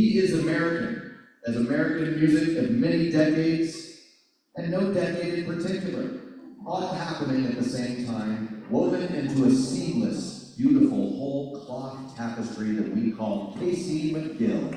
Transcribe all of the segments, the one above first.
He is American, as American music of many decades, and no decade in particular, all happening at the same time, woven into a seamless, beautiful whole cloth tapestry that we call Casey McGill.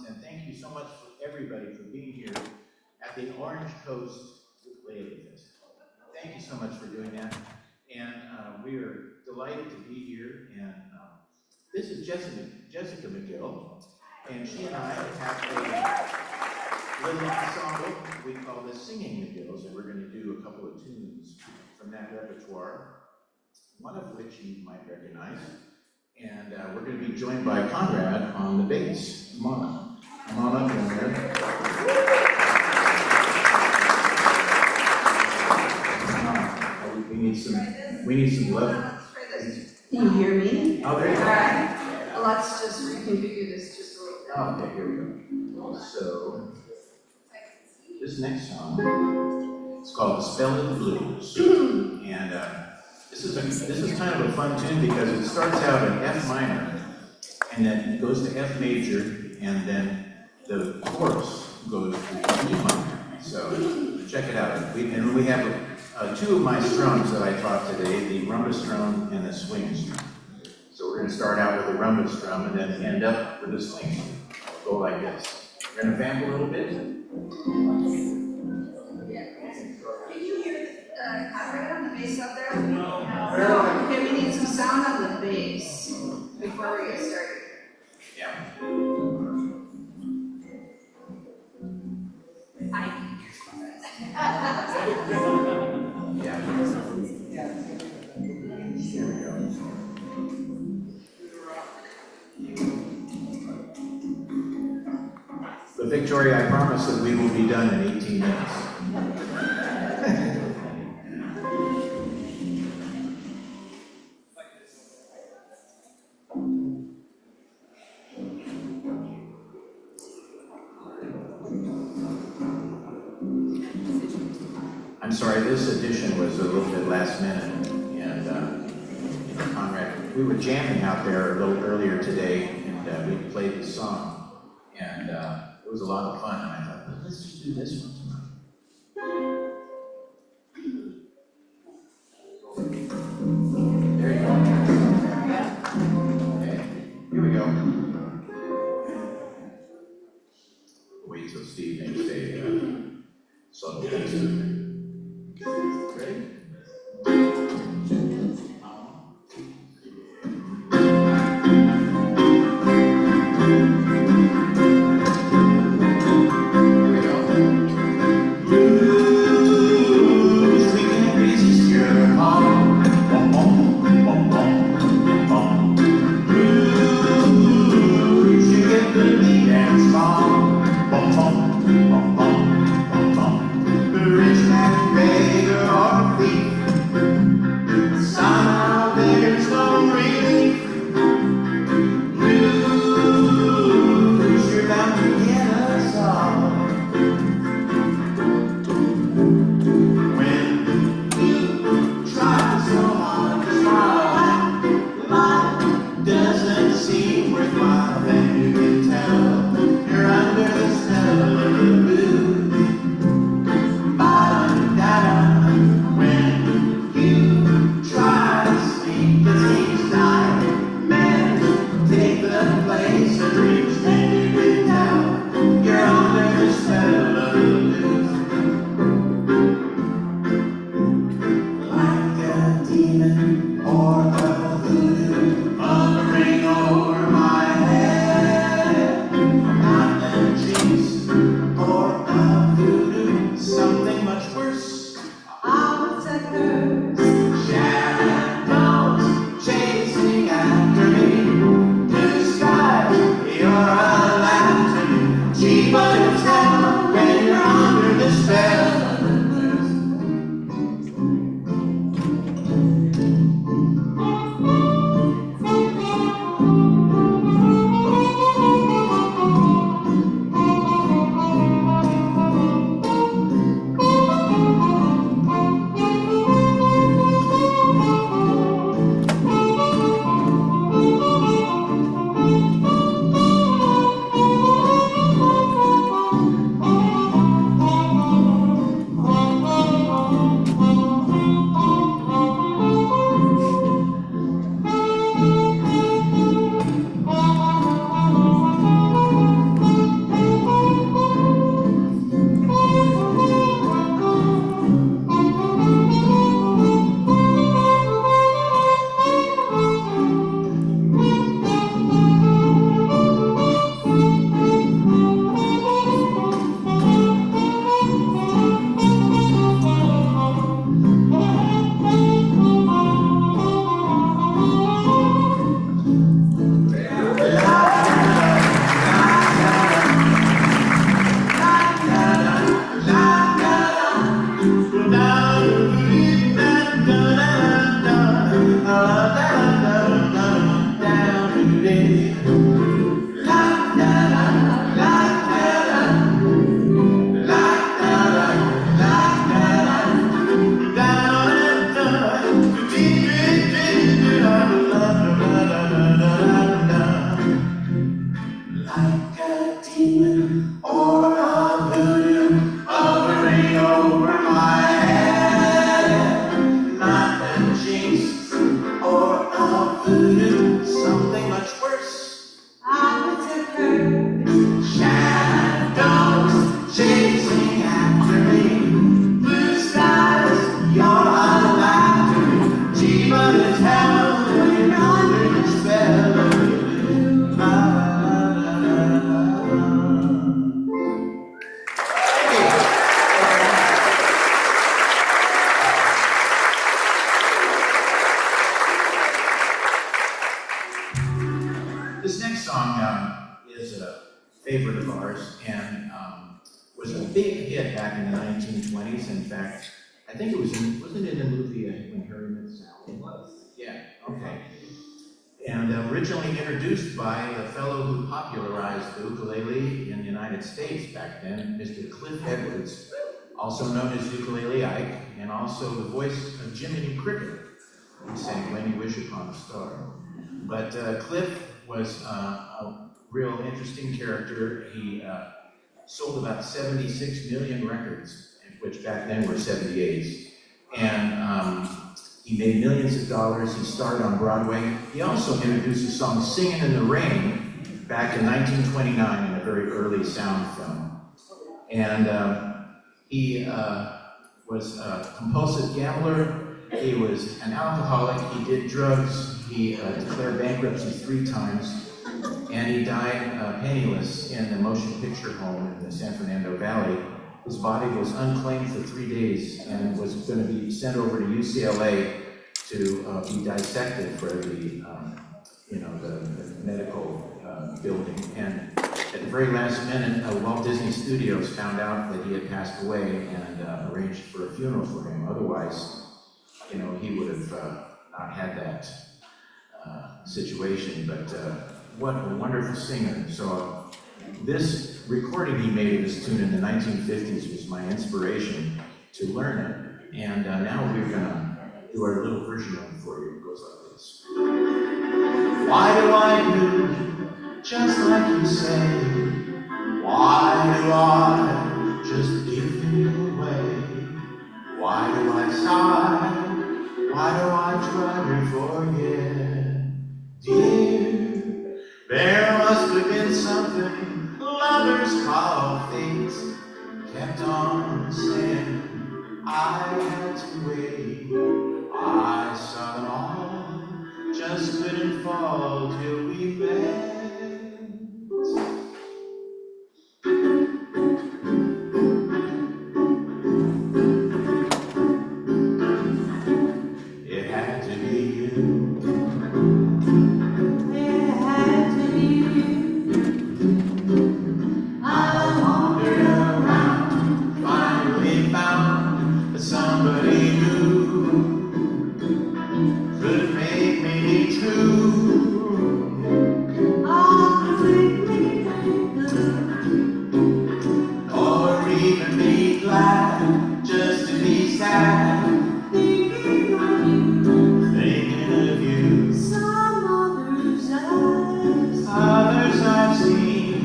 And thank you so much for everybody for being here at the Orange Coast Ukulele Festival. Thank you so much for doing that. And we are delighted to be here. And this is Jessica McGill. And she and I have a little ensemble we call the Singing McGills. And we're going to do a couple of tunes from that repertoire, one of which you might recognize. And we're going to be joined by Conrad on the bass. Come on up in there. We need some love. Can you hear me? Oh, there you go. All right. Well, let's just reconfigure this just a little bit. Okay, here we go. So, this next song is called "The Spell of the Blues," and this is kind of a fun tune because it starts out in F minor, and then it goes to F major, and then the chorus goes to E minor. So check it out. And we have two of my strums that I taught today: the rumba strum and the swing strum. So we're going to start out with the rumba strum and then end up with the swing strum. Go like this. We're going to vamp a little bit. Can you hear Conrad on the bass up there? No. Okay, we need some sound on the bass before we get started. Yeah. Here we go. But Victoria, I promise that we will be done in 18 minutes. sorry, this edition was a little bit last minute, and Conrad, we were jamming out there a little earlier today, and we played the song, and it was a lot of fun, and I thought, well, let's just do this one tonight. There you go. Okay, here we go. Wait till Steve makes a subtle piece of it. Ready? This next song is a favorite of ours and was a big hit back in the 1920s. In fact, I think it was wasn't it in the movie When Harry Met Sally? It was. Yeah, okay. And originally introduced by the fellow who popularized the ukulele in the United States back then, Mr. Cliff Edwards, also known as Ukulele Ike, and also the voice of Jiminy Cricket, who sang When You Wish Upon a Star. But Cliff was a real interesting character. He sold about 76 million records, which back then were 78s. And he made millions of dollars. He starred on Broadway. He also introduced the song Singin' in the Rain back in 1929 in a very early sound film. And he was a compulsive gambler. He was an alcoholic. He did drugs. He declared bankruptcy 3 times. And he died penniless in the motion picture home in the San Fernando Valley. His body was unclaimed for 3 days and was going to be sent over to UCLA to be dissected for the medical building. And at the very last minute, Walt Disney Studios found out that he had passed away and arranged for a funeral for him. Otherwise, he would have not had that situation. But what a wonderful singer. So this recording he made of this tune in the 1950s was my inspiration to learn it. And now we're gonna do our little version of it for you. It goes like this. Why do I do just like you say? Why do I just give you away? Why do I sigh? Why do I try to forget? Dear, there must have been something lovers call things. Kept on saying I had to wait. I saw them all, just couldn't fall till we met. It had to be you. It had to be you. I wandered around, finally found somebody who could make me true. Or even be glad just to be sad. Thinking of you. Some others I've seen.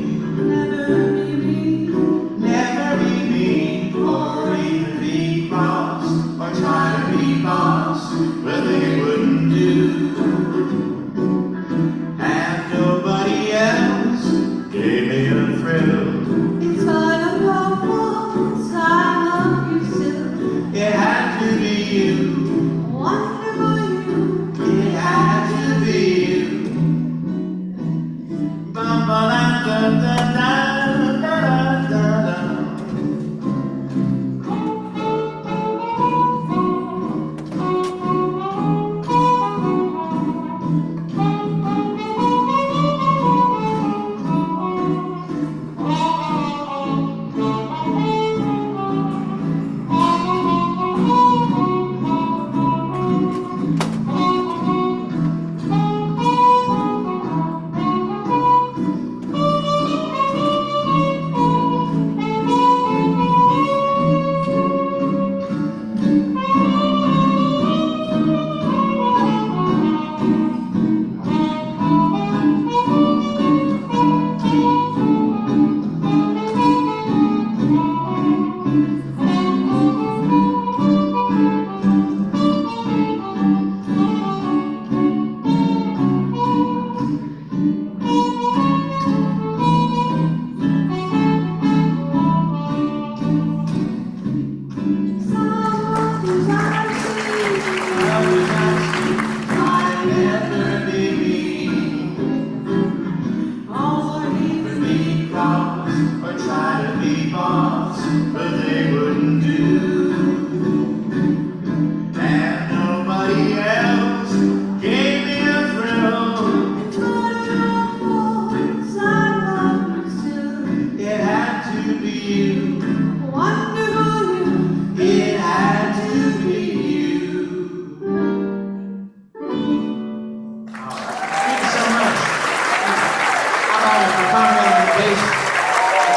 Never be mean, or even be cross, or try to be boss, but they wouldn't do. And nobody else gave me a thrill. It's hard to go once I love you still. It had to be you. Wonderful you. It had to be you. Bum ba da da da da da da da.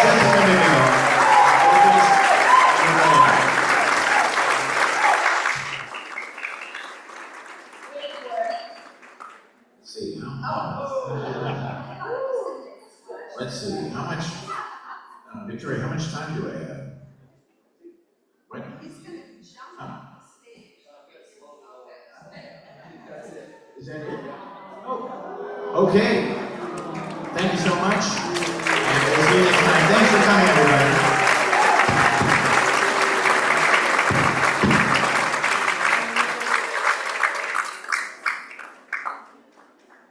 Just a minute ago. see, how much, Victoria, how much time do I have? What? He's gonna jump on the stage. Is that it? Oh, okay. Thank you so much. And we'll see you next time. Thanks for coming, everybody.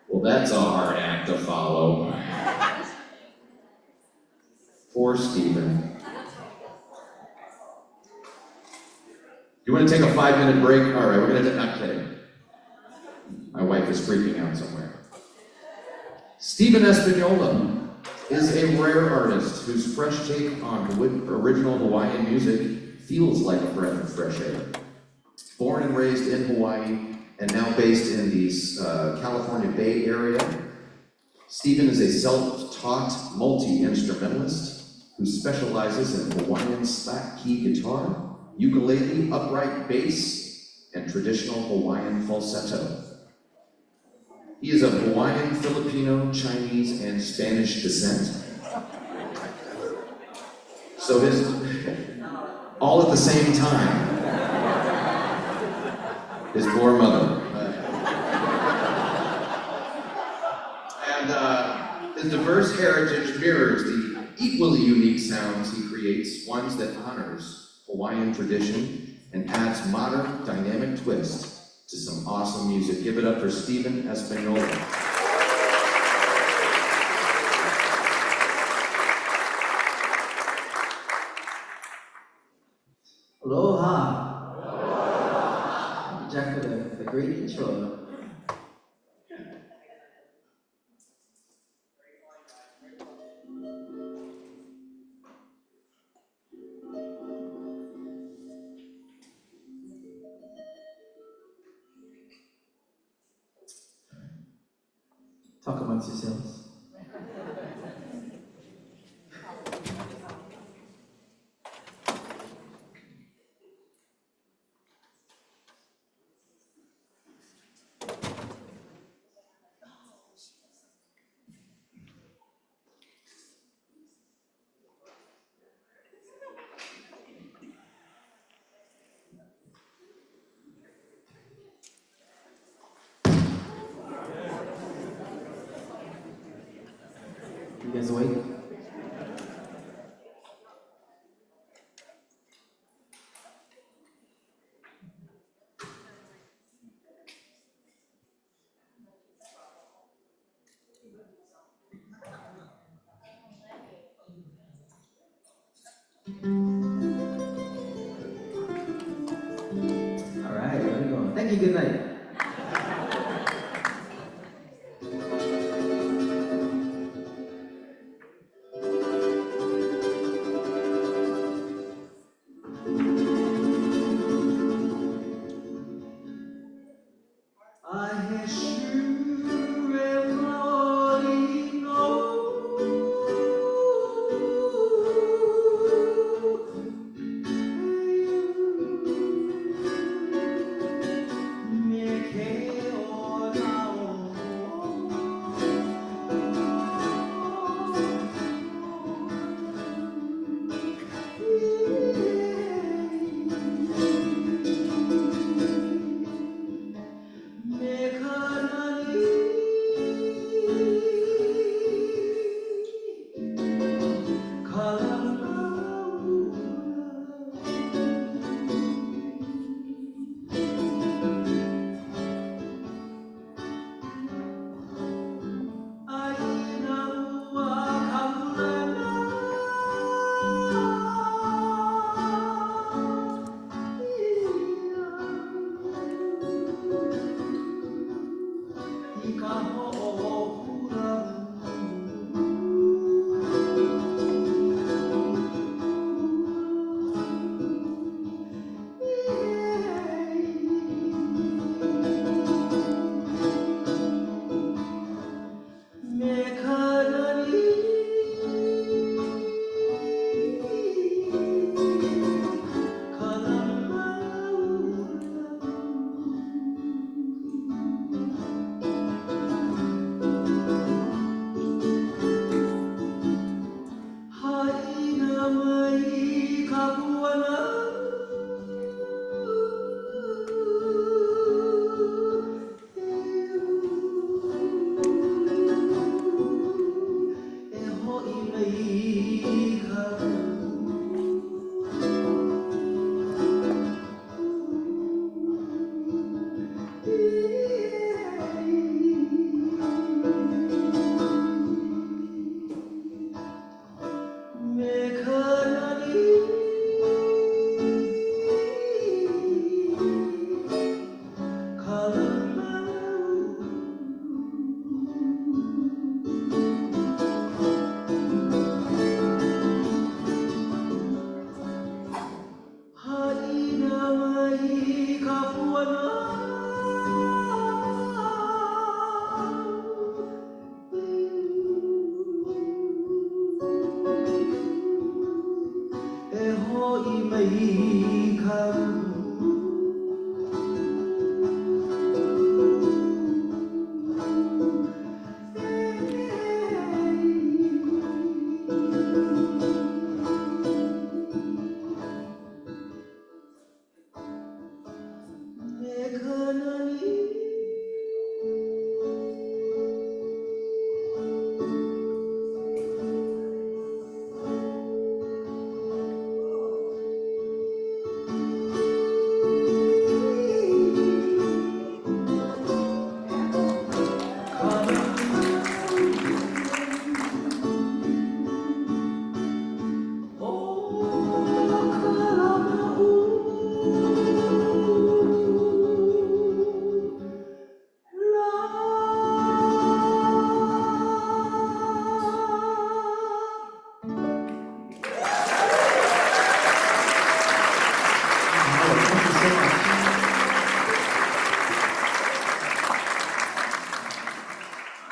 Well, that's a hard act to follow. Poor Stephen. You want to take a 5-minute break? All right, we're going to, not kidding. My wife is freaking out somewhere. Stephen Espanola is a rare artist whose fresh take on original Hawaiian music feels like a breath of fresh air. Born and raised in Hawaii and now based in the California Bay Area, Stephen is a self-taught multi-instrumentalist who specializes in Hawaiian slack key guitar, ukulele, upright bass, and traditional Hawaiian falsetto. He is of Hawaiian, Filipino, Chinese, and Spanish descent. So his, all at the same time, his poor mother. And his diverse heritage mirrors the equally unique sounds he creates, ones that honors Hawaiian tradition and adds modern, dynamic twist to some awesome music. Give it up for Stephen Espanola. Aloha. Jack for the great intro. Talk amongst yourselves. You guys awake? All right, where we going? Thank you, good night.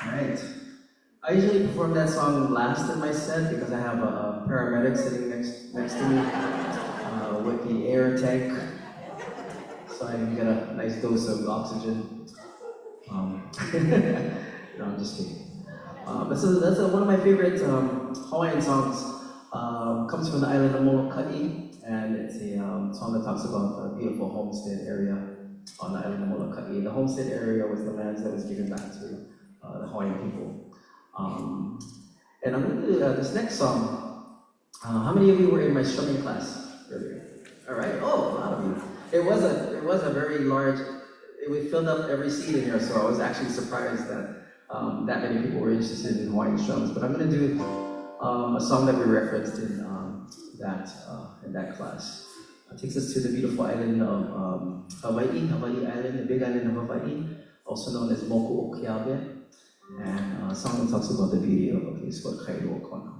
Alright. I usually perform that song last in my set because I have a paramedic sitting next to me with the air tank, so I can get a nice dose of oxygen. No, I'm just kidding. But so that's one of my favorite Hawaiian songs. Comes from the island of Molokai, and it's a song that talks about a beautiful homestead area on the island of Molokai. The homestead area was the lands that was given back to the Hawaiian people. And I'm going to do this next song. How many of you were in my strumming class earlier? All right. Oh, a lot of you. It was a very large. It filled up every seat in here, so I was actually surprised that that many people were interested in Hawaiian strums. But I'm going to do a song that we referenced in that class. It takes us to the beautiful island of Hawaii Island, the big island of Hawaii, also known as Moku Okeabe. And a song that talks about the beauty of a place called Kailo Kona.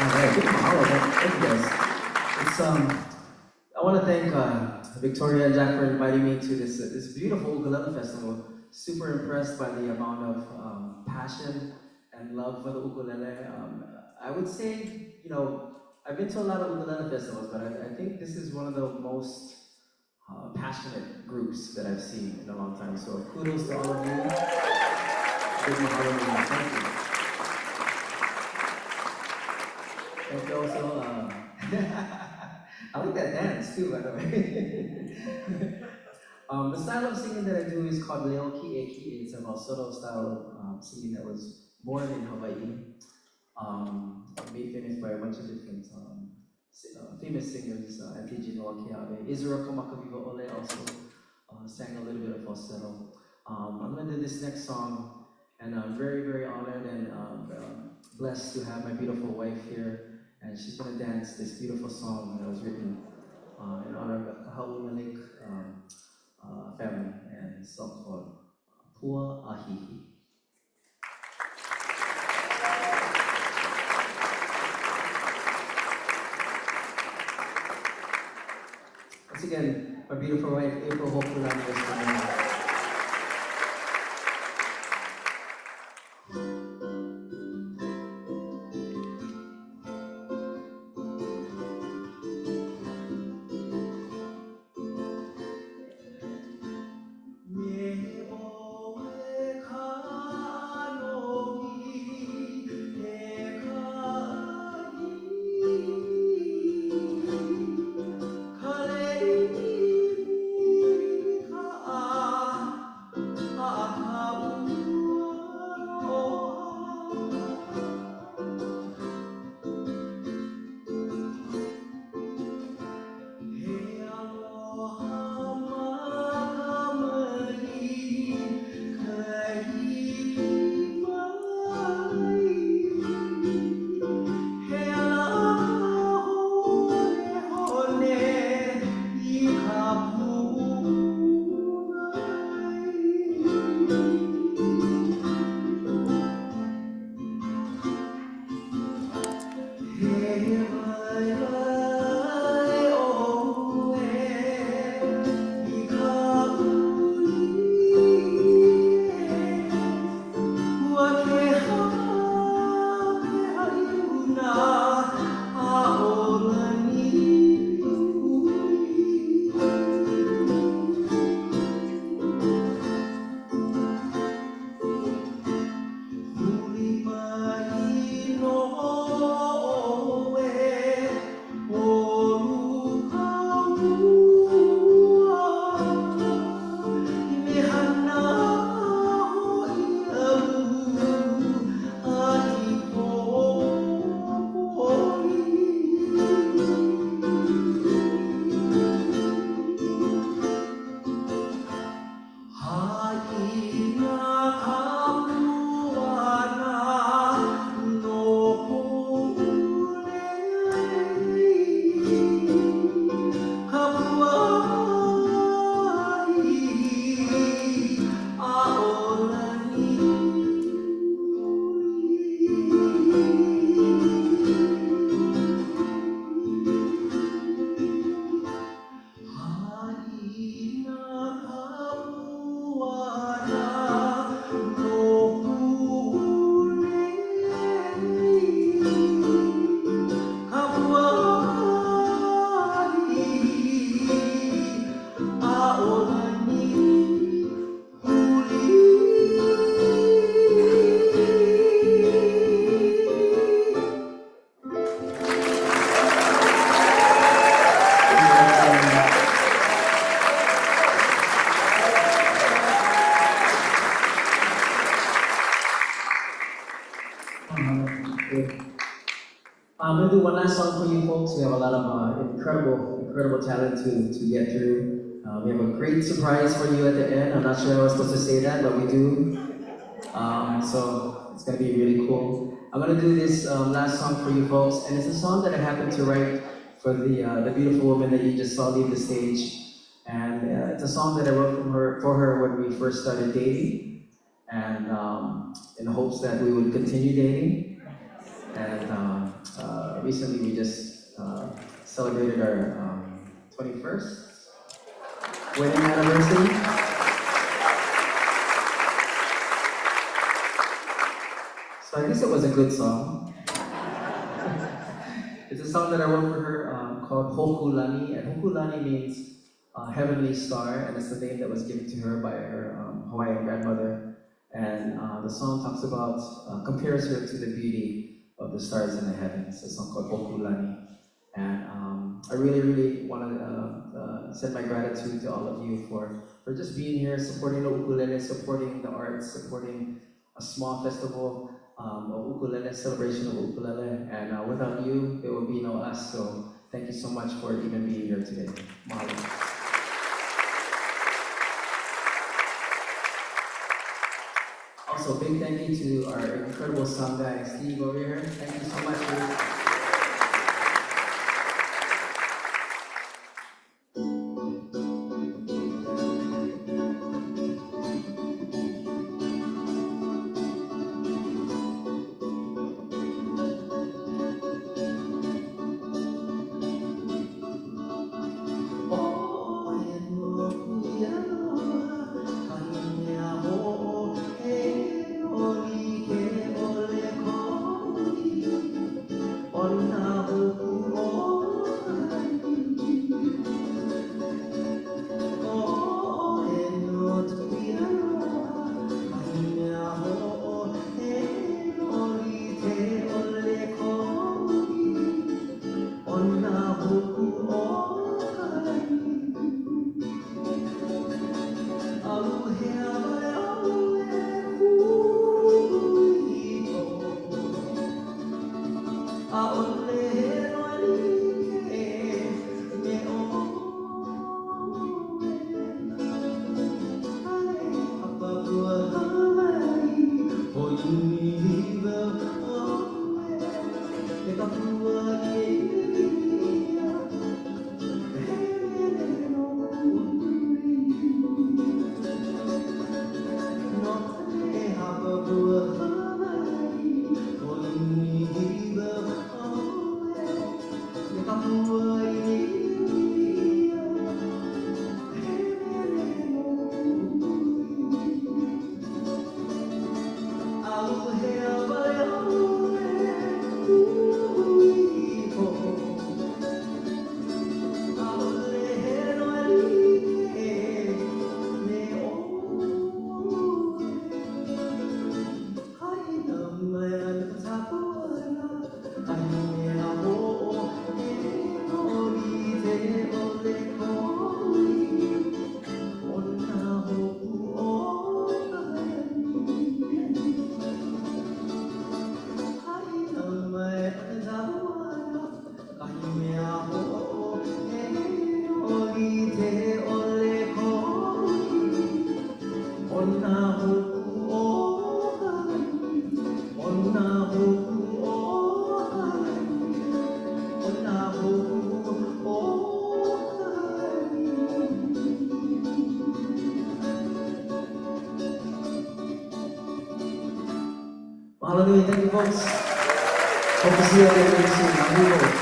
right, good call. Thank you guys. It's I want to thank Victoria and Jack for inviting me to this beautiful ukulele festival. Super impressed by the amount of passion and love for the ukulele. I would say, I've been to a lot of ukulele festivals, but I think this is one of the most passionate groups that I've seen in a long time. So kudos to all of you. Give me all of you. Thank you. Thank you also. I like that dance too, by the way. The style of singing that I do is called Leoki Eki. It's a falsetto style of singing that was born in Hawaii. Made famous by a bunch of different famous singers. Auntie Noa Keawe. Israel Kamakaviva Ole also sang a little bit of falsetto. I'm going to do this next song, and I'm very, very honored and blessed to have my beautiful wife here. And she's going to dance this beautiful song that was written in honor of the Kahalu Malik family, and it's song called Pua Ahihi. Once again, my beautiful wife, April Hokulani is coming. I'm gonna do one last song for you folks. We have a lot of incredible talent to get through. We have a great surprise for you at the end. I'm not sure I was supposed to say that, but we do. So it's gonna be really cool. I'm gonna do this last song for you folks, and it's a song that I happened to write for the beautiful woman that you just saw leave the stage. And it's a song that I wrote for her when we first started dating, and in hopes that we would continue dating. And recently we just celebrated our 21st wedding anniversary. So I guess it was a good song. It's a song that I wrote for her called Hokulani, and Hokulani means heavenly star, and it's the name that was given to her by her Hawaiian grandmother. And the song talks about, compares her to the beauty of the stars in the heavens. It's a song called Hokulani. And I really, really want to send my gratitude to all of you for just being here, supporting the ukulele, supporting the arts, supporting a small festival of ukulele, celebration of ukulele. And without you, there would be no us. So thank you so much for even being here today. Mahalo. Also, big thank you to our incredible sound guy, Steve over here. Thank you so much for Hallelujah. Thank you, folks. Hope to see you again very soon. Mahalo.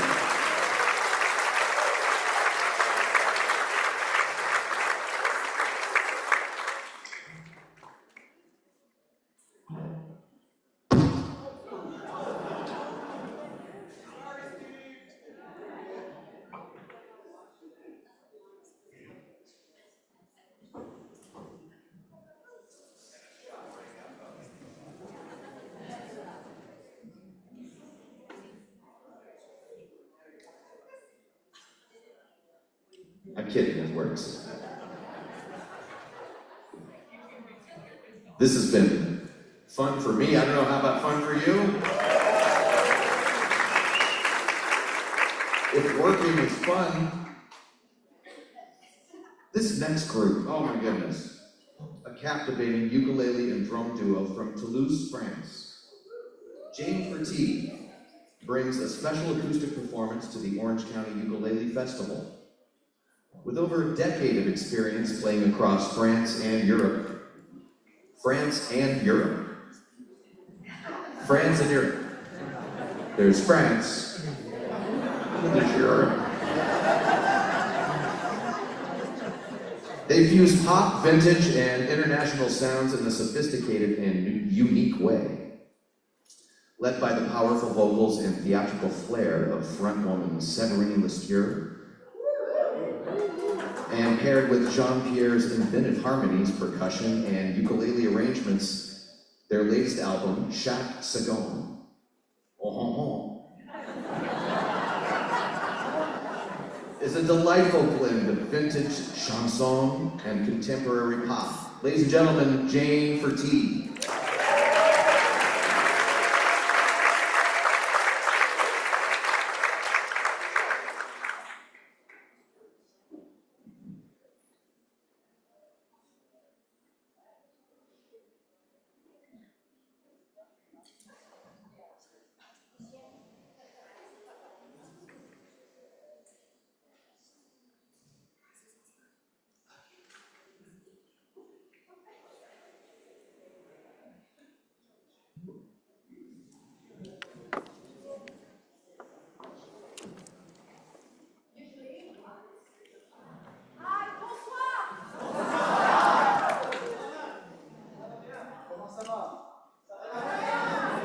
I'm kidding, it works. This has been fun for me. I don't know, how about fun for you? If working is fun, this next group, oh my goodness. A captivating ukulele and drum duo from Toulouse, France. Jane Fertie brings a special acoustic performance to the Orange County Ukulele Festival. With over a decade of experience playing across France and Europe. France and Europe. France and Europe. There's France, Sure. They fuse pop, vintage, and international sounds in a sophisticated and unique way. Led by the powerful vocals and theatrical flair of frontwoman Séverine Lescure, and paired with Jean-Pierre's inventive harmonies, percussion, and ukulele arrangements, their latest album, Chaque Seconde, is a delightful blend of vintage chanson and contemporary pop. Ladies and gentlemen, Jane Fertie.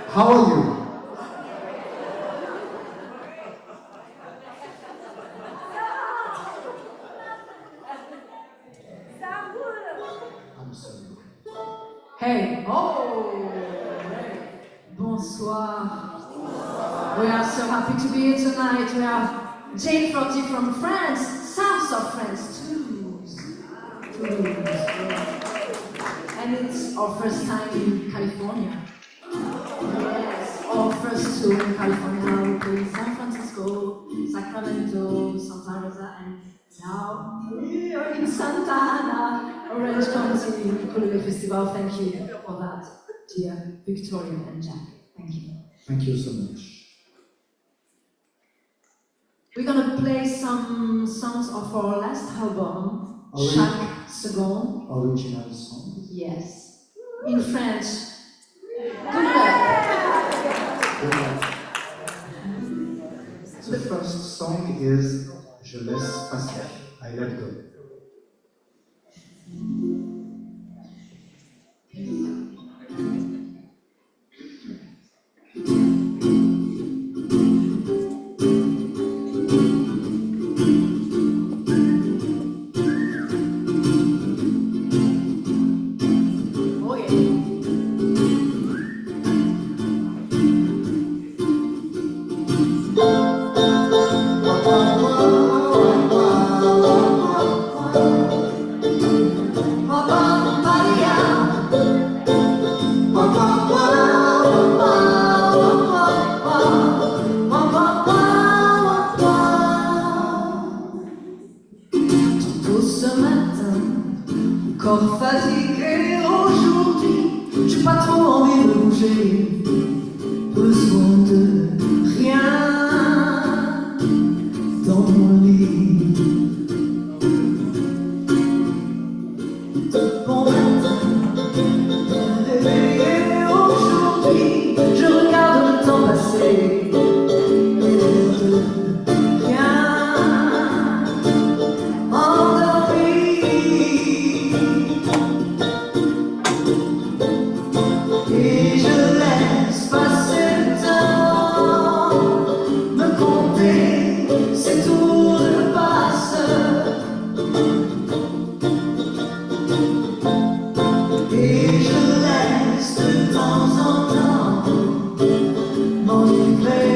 How are you? I'm sorry. Hey, oh, hey. Bonsoir. We are so happy to be here tonight. We have Jane Fertie from France, south of France, Toulouse. And it's our first time in California. Yes, our first tour in California. We played San Francisco, Sacramento, Santa Rosa, and now we are in Santa Ana, Orange County Ukulele Festival. Thank you for that, dear Victoria and Jack. Thank you. Thank you so much. We're gonna play some songs of our last album, Chaque Seconde. Original song. Yes, in French. Good luck. The first song is Je laisse passer. I let go. Encore fatigué aujourd'hui, j'ai pas trop envie de bouger, besoin de rien dans mon lit. De bon matin, réveillé aujourd'hui, je regarde le temps passer, et de rien endormi. Et je laisse passer le temps, me compter ces tours de passe. Et je laisse de temps en temps m'enivrer.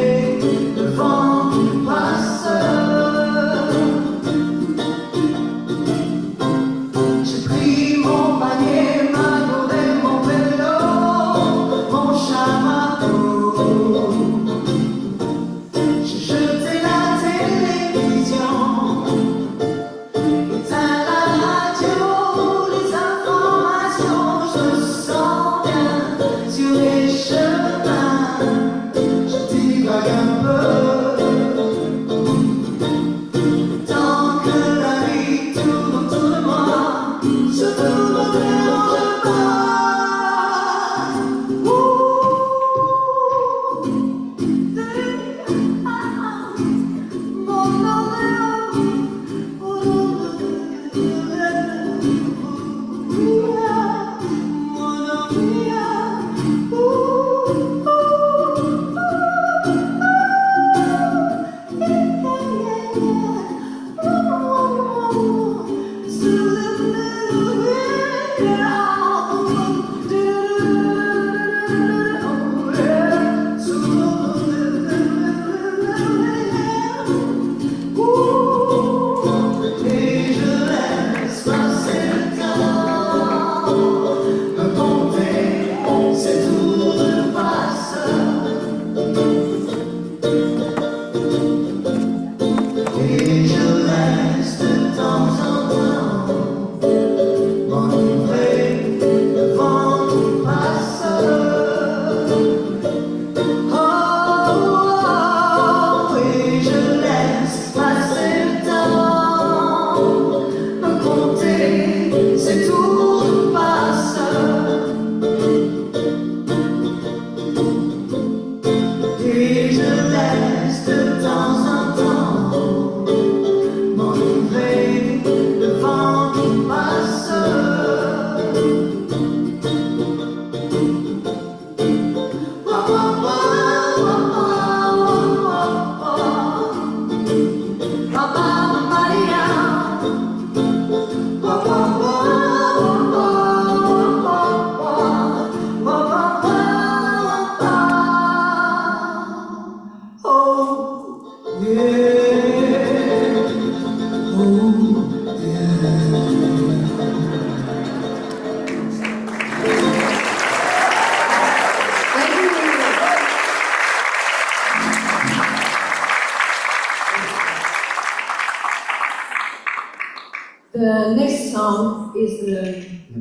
The next song is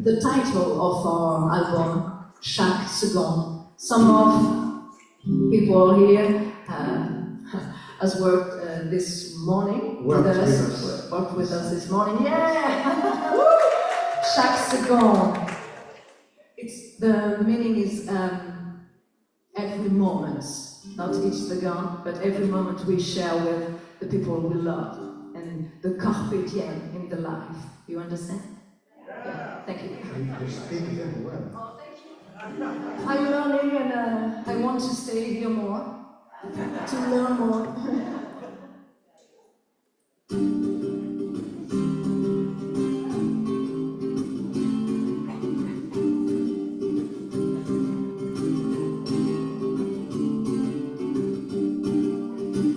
the title of our album, Chaque Seconde. Some of people here has worked this morning Worked with us. Worked with us this morning. Yeah! Chaque Seconde. The meaning is every moment, not each second, but every moment we share with the people we love, and the carpe diem in the life. You understand? Yeah. Thank you. You speak very well. I'm learning, and I want to stay here more, to learn more.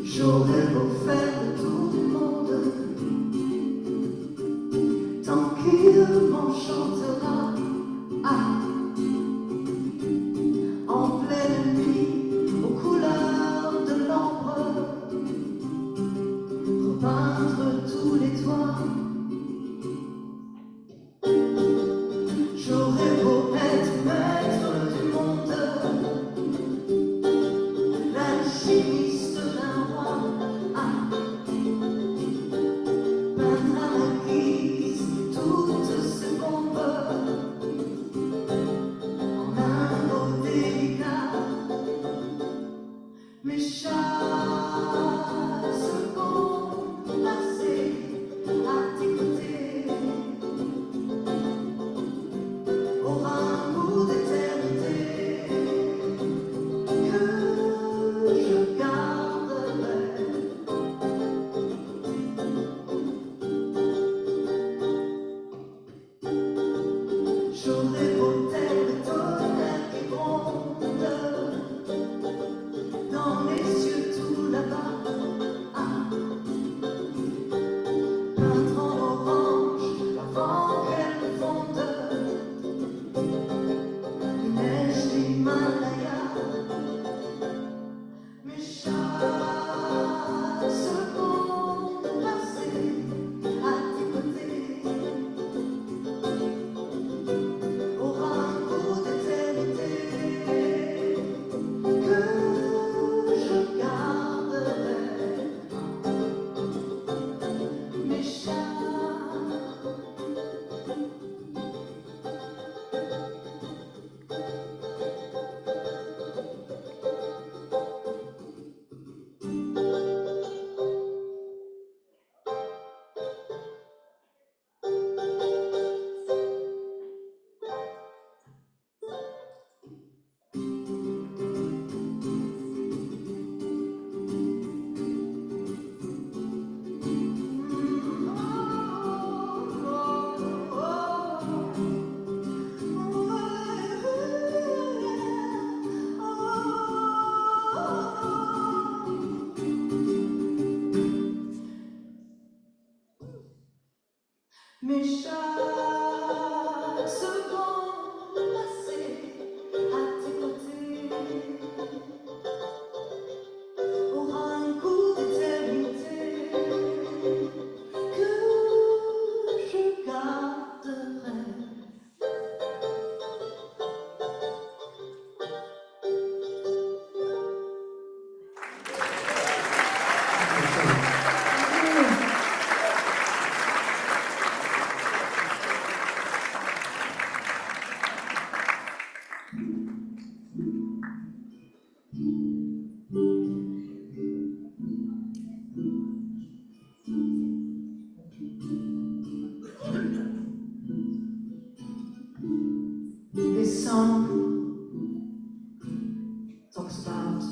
J'aurais beau faire le tour du monde, tant qu'il m'enchantera. Ah, en pleine nuit, aux couleurs de l'ambre, repeindre tous les toits. J'aurais beau être maître du monde, l'alchimiste d'un roi. Ah, peindre à ma guise toutes ces bombes en un mot délicat. Mais chaque seconde passée à tes côtés aura un goût d'éternité que je garderai. J'aurais beau taire le tonnerre qui gronde dans les cieux tout là-bas. Ah, peindre en orange avant qu'elle fonde les neiges d'Himalaya. Mais chaque seconde passée à tes côtés aura un goût d'éternité que je garderai. Mais chaque Mais chaque seconde passée à tes côtés aura un goût d'éternité que je garderai. This song talks about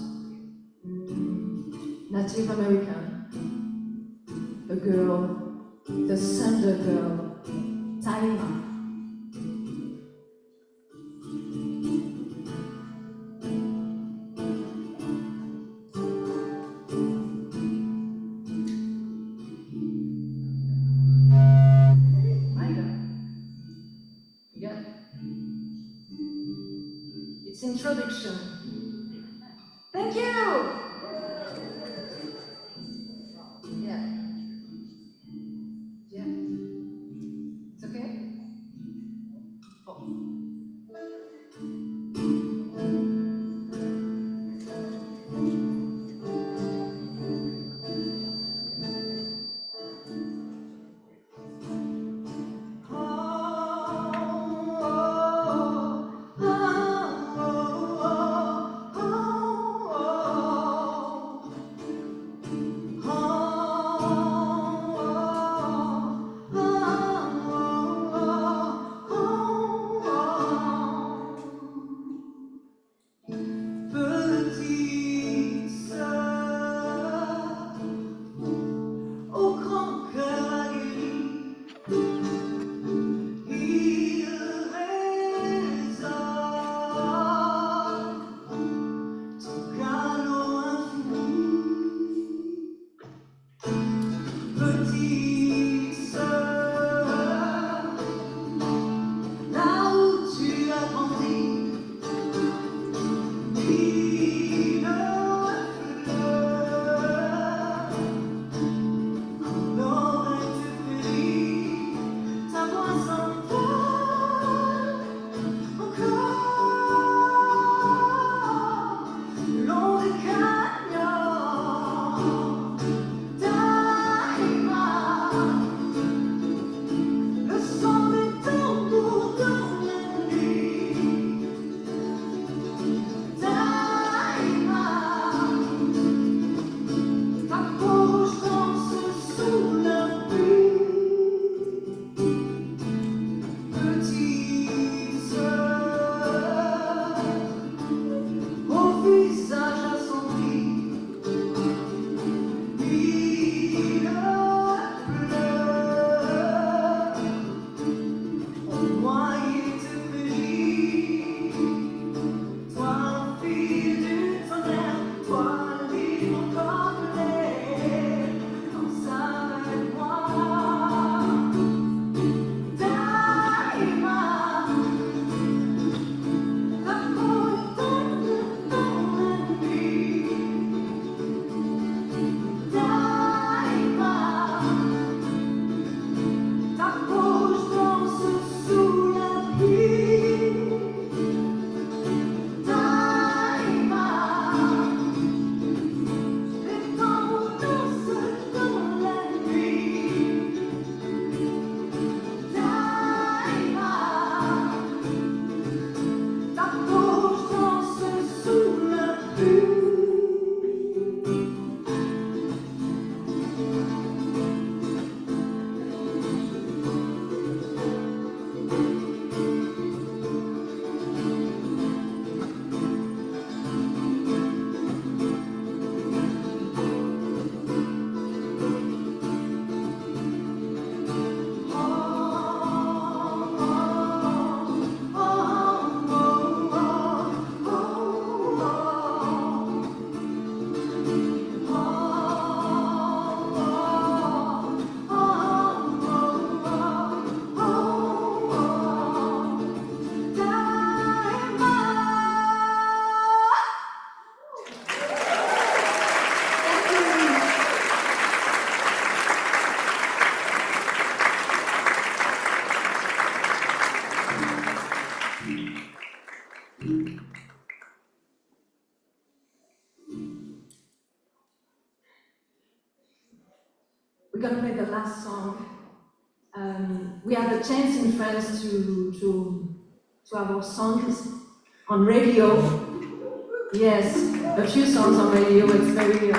Native American, a girl, the Sender girl, Taima. My God. Yeah. Its introduction. Thank you! Yeah. Yeah. we're gonna play the last song. We have the chance in France to have our songs on radio. Yes, a few songs on radio. It's very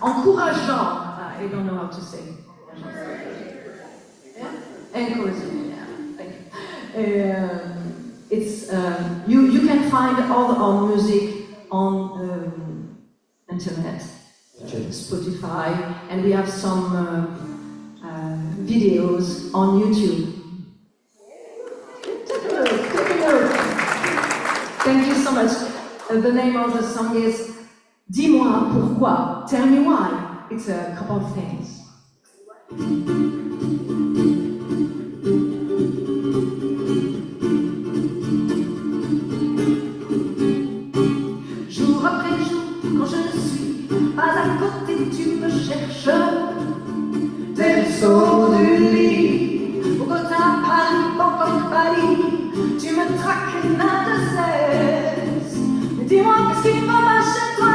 encourageant. I don't know how to say. Yeah? Encouraging. Yeah, thank you. It's you can find all our music on internet, Spotify, and we have some videos on YouTube. Take a look. Thank you so much. The name of the song is Dis-moi pourquoi. Tell me why. It's a couple of things. Jour après jour, quand je ne suis pas à côté, tu me cherches. Dès le saut du lit, Bogota, Paris, Bangkok, Paris, tu me traques main de cesse. Mais dis-moi, qu'est-ce qui va pas chez toi?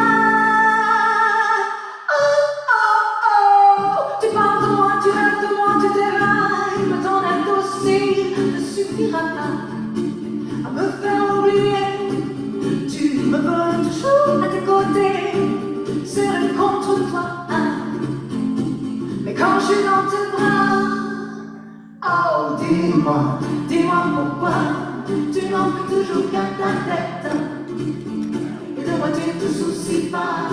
Tu parles de moi, tu rêves de moi, tu dérailles, mais ton aide aussi ne suffira pas à me faire oublier. Tu me veux toujours à tes côtés, serré contre toi. Mais quand je suis dans tes bras, oh dis-moi, dis-moi pourquoi tu n'en fais toujours qu'à ta tête. Et de moi tu ne te soucies pas.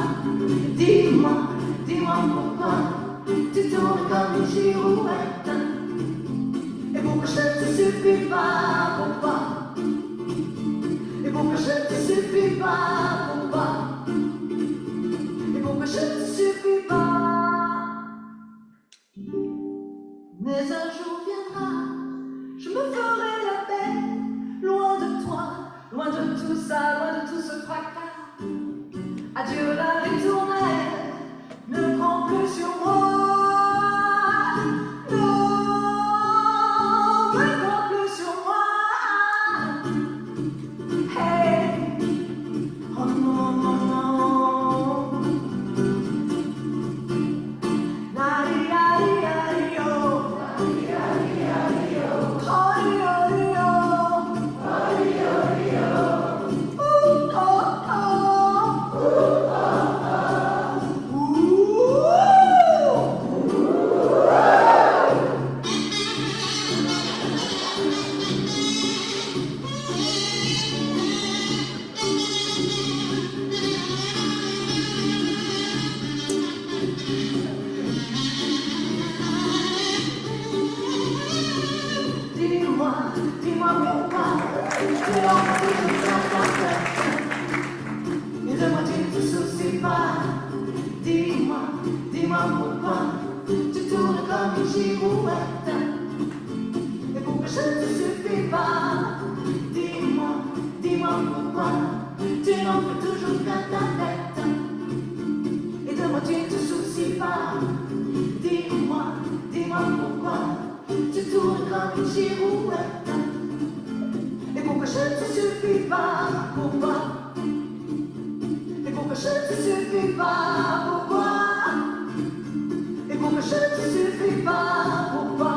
Dis-moi, dis-moi pourquoi tu tournes comme une girouette. Et pour que je ne te suffis pas, pourquoi? Et pour que je ne te suffis pas, pourquoi? Et pour que je ne te suffis pas. Mais un jour viendra, je me ferai la paix, loin de toi, loin de tout ça, loin de tout ce fracas. Adieu la ritournelle, ne prends plus sur moi. Non, ne prends plus sur moi. Hey, oh non, non, non. Nari, nari, nari, oh. Dis-moi, dis-moi pourquoi tu l'as toujours dans ta tête. Mais de moi tu ne te soucies pas. Dis-moi, dis-moi pourquoi tu tournes comme une girouette. Et pour que je ne te suffis pas. Dis-moi, dis-moi pourquoi tu n'en fais toujours qu'à ta tête. Et de moi tu ne te soucies pas. Dis-moi, dis-moi pourquoi tu tournes comme une girouette. Et pour que je ne te suffis pas, pourquoi? Et pour que je ne te suffis pas, pourquoi? Et pour que je ne te suffis pas, pourquoi?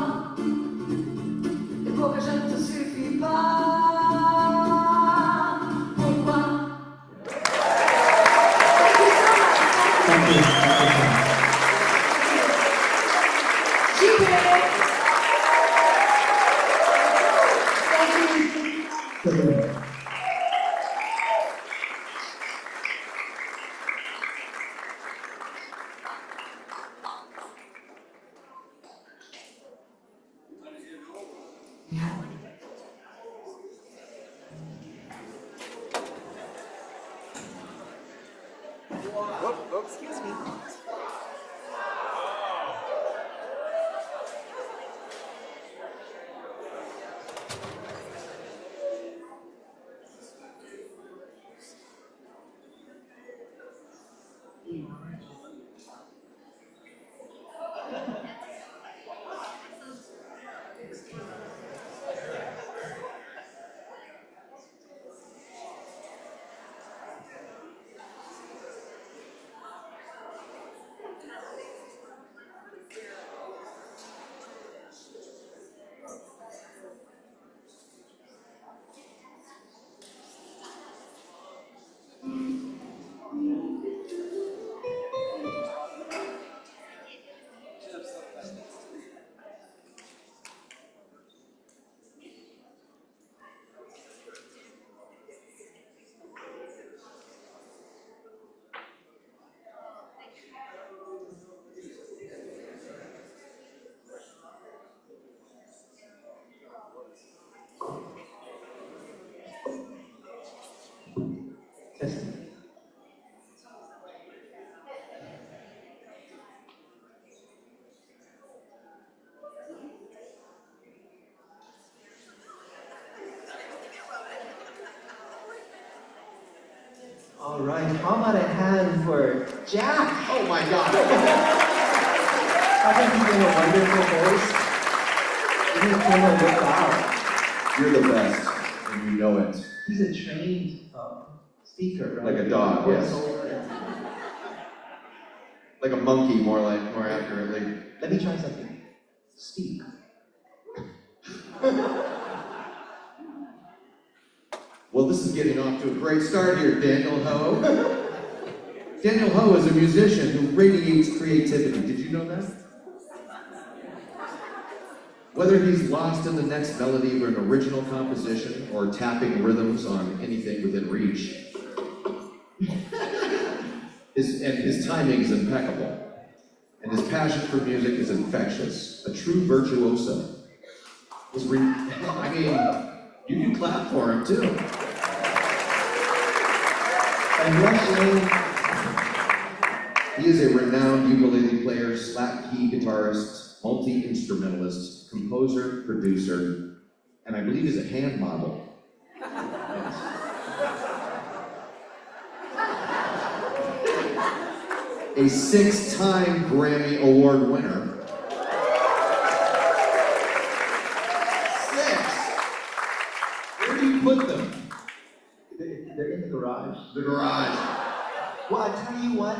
Et pour que je ne te suffis pas, pourquoi? Thank you. Excuse me. right, how about a hand for Jack? Oh my God. I think he's been a wonderful host. He came and worked out. You're the best, and you know it. He's a trained speaker, right? Like a dog, yes. Like a monkey, more accurately. Let me try something. Speak. Well, this is getting off to a great start here, Daniel Ho. Daniel Ho is a musician who radiates creativity. Did you know that? Whether he's lost in the next melody of an original composition or tapping rhythms on anything within reach, his timing is impeccable, and his passion for music is infectious. A true virtuoso. You can clap for him too. And blushing. He is a renowned ukulele player, slap key guitarist, multi-instrumentalist, composer, producer, and I believe is a hand model. A 6-time Grammy Award winner. 6! Where do you put them? They're in the garage. The garage. Well, I tell you what,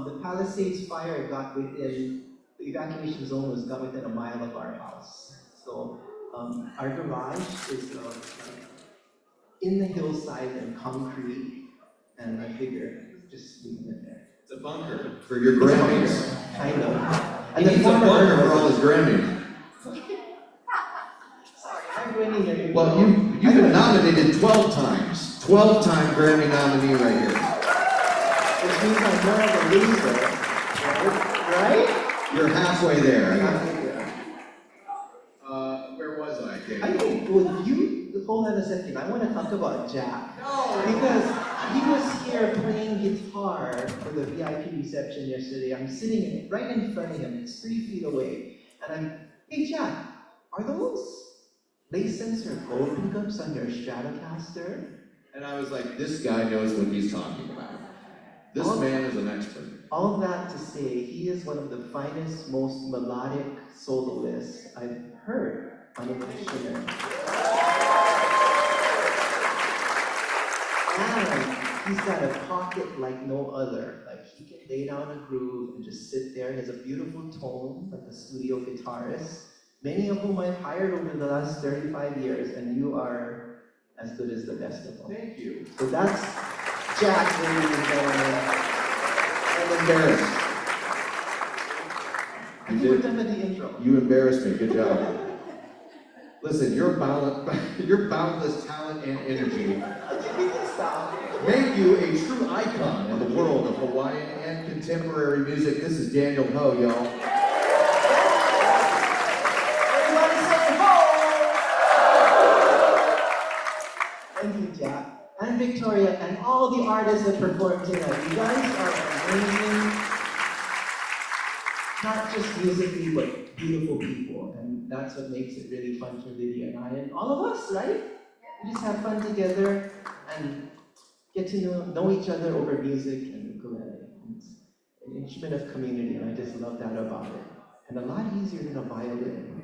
the Palisades fire got within, the evacuation zone got within a mile of our house. So our garage is in the hillside and concrete, and I figured just leave it there. It's a bunker for your Grammys. Kind of. And the former bunker for all his Grammys. I'm winning there. Well, you've been nominated 12 times. 12-time Grammy nominee right here. Which means I'm more of a loser, right? You're halfway there. Halfway there. Where was I, Dave? I think, well, hold on a second. I want to talk about Jack. No! Because he was here playing guitar for the VIP reception yesterday. I'm sitting right in front of him. It's 3 feet away. And hey, Jack, are those bass sensor gold pickups on your Stratocaster? And I was like, this guy knows what he's talking about. This man is an expert. All that to say, he is one of the finest, most melodic soloists I've heard on a missionary. And he's got a pocket like no other. Like he can lay down a groove and just sit there. He has a beautiful tone, like a studio guitarist. Many of whom I've hired over the last 35 years, and you are as good as the best of them. Thank you. So that's Jack, ladies and gentlemen. I'm embarrassed. I think we're done with the intro. You embarrassed me. Good job. Listen, your boundless talent and energy make you a true icon in the world of Hawaiian and contemporary music. This is Daniel Ho, y'all. Everybody say ho! Thank you, Jack. And Victoria, and all the artists that performed tonight. You guys are amazing. Not just musically, but beautiful people. And that's what makes it really fun for Lydia and I, and all of us, right? We just have fun together and get to know each other over music and ukulele. It's an instrument of community, and I just love that about it. And a lot easier than a violin.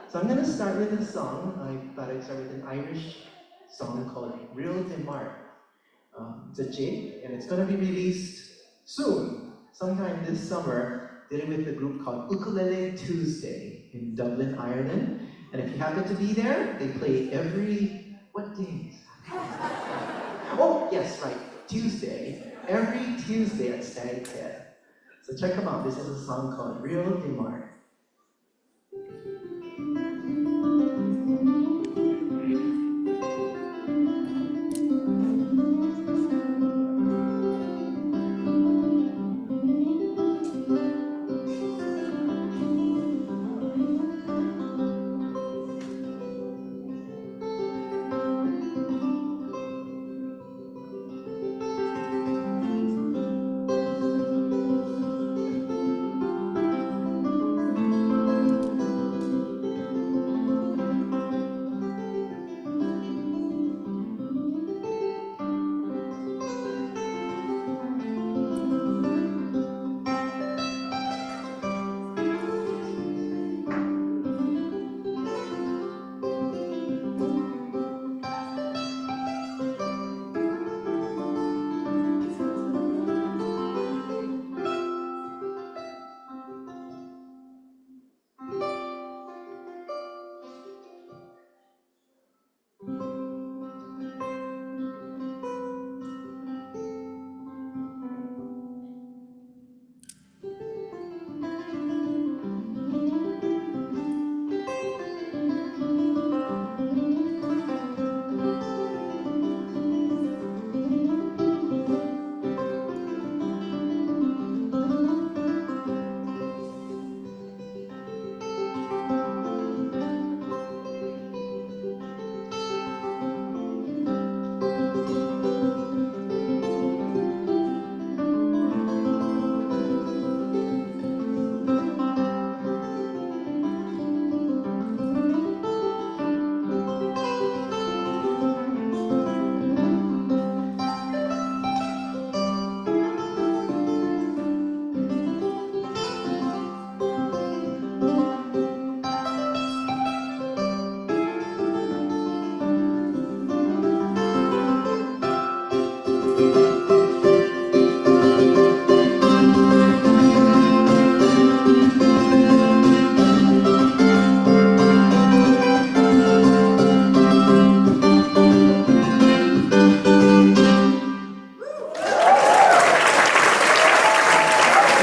So I'm going to start with a song. I thought I'd start with an Irish song called Real de Mart. It's a jig, and it's going to be released soon, sometime this summer. Did it with a group called Ukulele Tuesday in Dublin, Ireland. And if you happen to be there, they play every, what days? Oh, yes, right, Tuesday. Every Tuesday at Stag's Head. So check them out. This is a song called Real de Mart.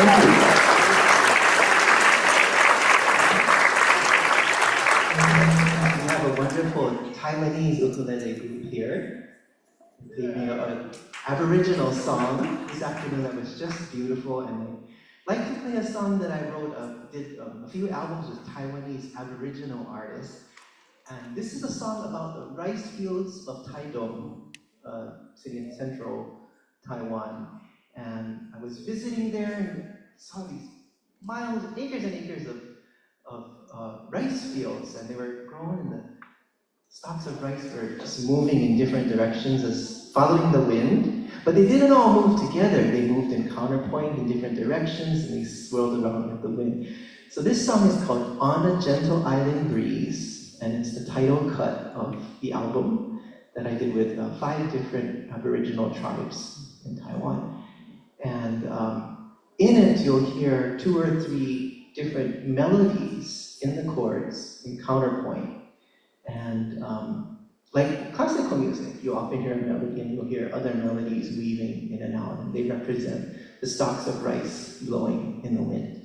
Thank you. We have a wonderful Taiwanese ukulele group here. They made an Aboriginal song this afternoon that was just beautiful, and I like to play a song that I wrote, did a few albums with Taiwanese Aboriginal artists. And this is a song about the rice fields of Taidong, city in central Taiwan. And I was visiting there and saw these miles, acres and acres of rice fields, and they were grown, and the stalks of rice were just moving in different directions as following the wind. But they didn't all move together. They moved in counterpoint in different directions, and they swirled around with the wind. So this song is called On a Gentle Island Breeze, and it's the title cut of the album that I did with 5 different Aboriginal tribes in Taiwan. And in it, you'll hear 2 or 3 different melodies in the chords in counterpoint. And like classical music, you often hear a melody and you'll hear other melodies weaving in and out, and they represent the stalks of rice blowing in the wind.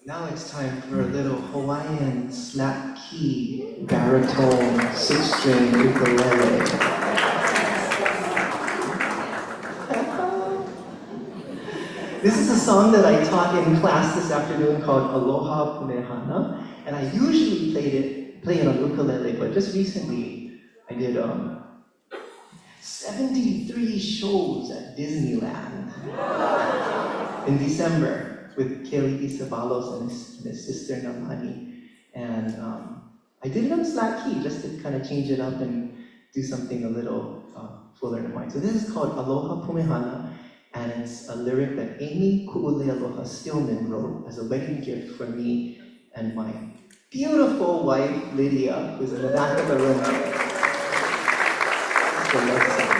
Now it's time for a little Hawaiian slap key baritone 6-string ukulele. This is a song that I taught in class this afternoon called Aloha Punehana, and I usually play it on ukulele, but just recently I did 73 shows at Disneyland in December with Kelly Isabalos and his sister Namani. And I did it on slap key just to kind of change it up and do something a little fuller in mind. So this is called Aloha Punehana, and it's a lyric that Amy Ku'ulealoha Stillman wrote as a wedding gift for me and my beautiful wife, Lydia, who's in the back of the room. It's a love song.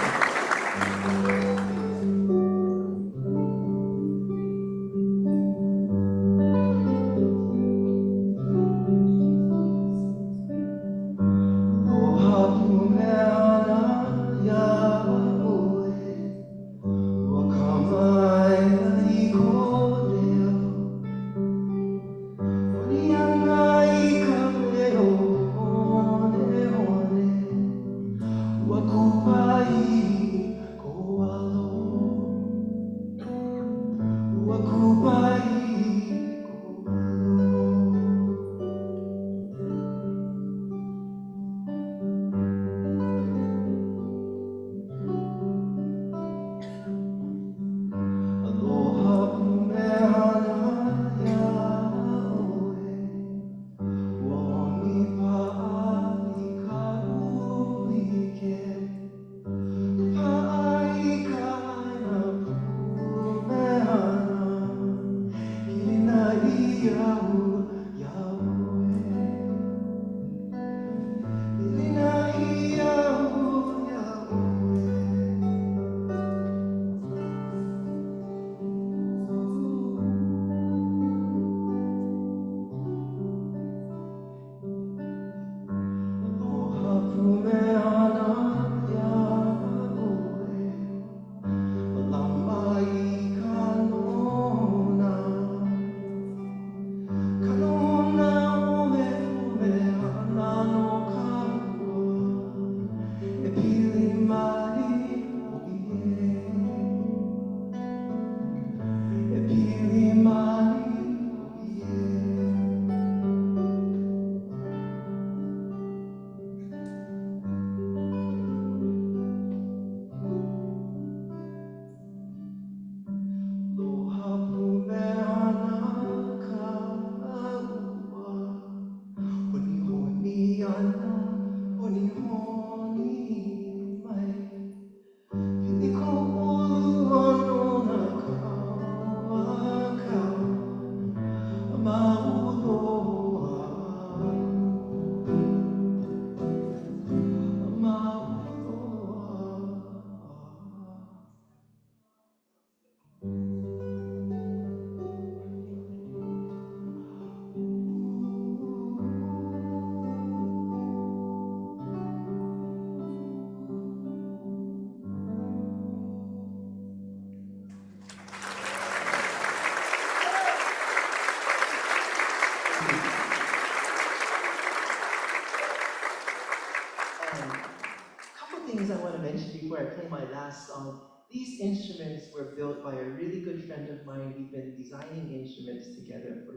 where I play my last song. These instruments were built by a really good friend of mine. We've been designing instruments together for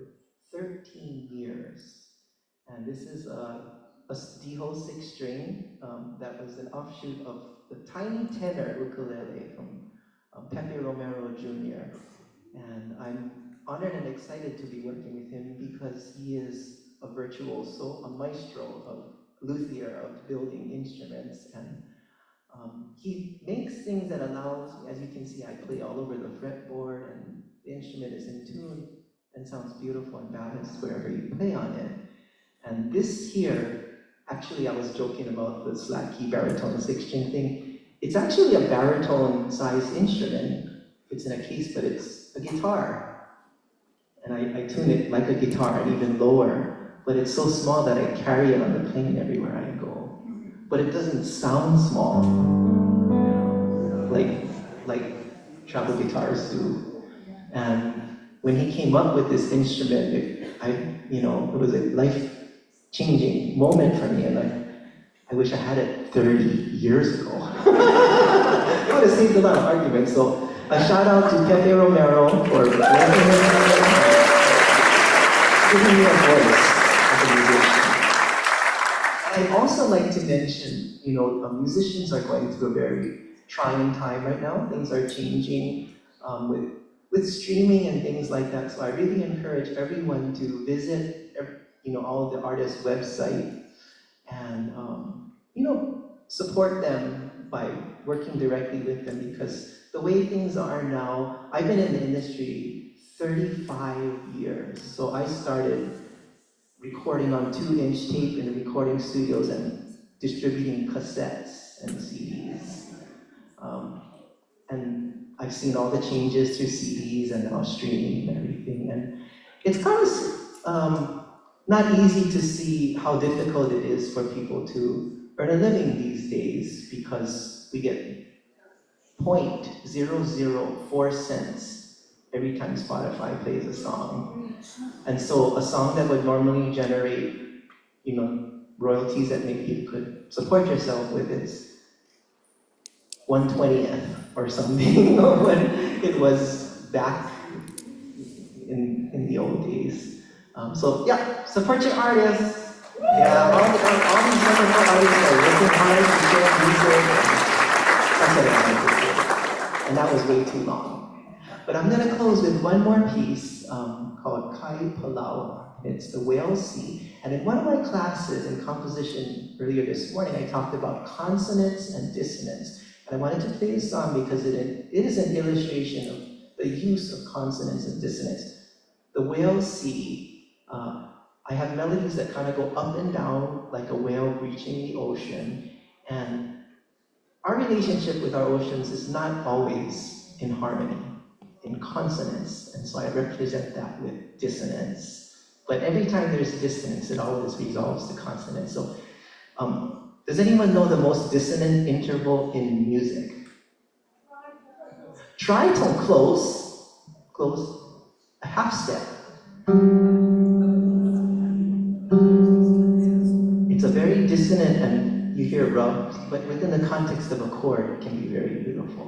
13 years. And this is a D-Ho 6-string that was an offshoot of the tiny tenor ukulele from Pepe Romero Jr. And I'm honored and excited to be working with him because he is a virtuoso, a maestro, a luthier of building instruments. And he makes things that allows, as you can see, I play all over the fretboard and the instrument is in tune and sounds beautiful and balanced wherever you play on it. And this here, actually I was joking about the slack key baritone 6-string thing. It's actually a baritone sized instrument. It's in a case, but it's a guitar. And I tune it like a guitar and even lower, but it's so small that I carry it on the plane everywhere I go. But it doesn't sound small, like travel guitars do. And when he came up with this instrument, it was a life-changing moment for me, and I wish I had it 30 years ago. It would have saved a lot of arguments. So a shout out to Pepe Romero for giving me a voice as a musician. I'd also like to mention, musicians are going through a very trying time right now. Things are changing with streaming and things like that. So I really encourage everyone to visit, all the artists' website and, support them by working directly with them, because the way things are now, I've been in the industry 35 years. So I started recording on 2-inch tape in the recording studios and distributing cassettes and CDs. And I've seen all the changes through CDs and now streaming and everything. And it's kind of not easy to see how difficult it is for people to earn a living these days, because we get 0.004 cents every time Spotify plays a song. And so a song that would normally generate, royalties that maybe you could support yourself with is 1/20th or something of when it was back in the old days. So yeah, support your artists. Yeah, all these wonderful artists are working hard to share music. That's what I wanted to say. And that was way too long. But I'm going to close with one more piece called Kai Palawa. It's the Whale Sea. And in one of my classes in composition earlier this morning, I talked about consonance and dissonance. And I wanted to play this song because it is an illustration of the use of consonance and dissonance. The Whale Sea, I have melodies that kind of go up and down like a whale reaching the ocean. And our relationship with our oceans is not always in harmony, in consonance. And so I represent that with dissonance. But every time there's dissonance, it always resolves to consonance. So does anyone know the most dissonant interval in music? Tritone, close, a half step. It's a very dissonant, and you hear rubs, but within the context of a chord, it can be very beautiful.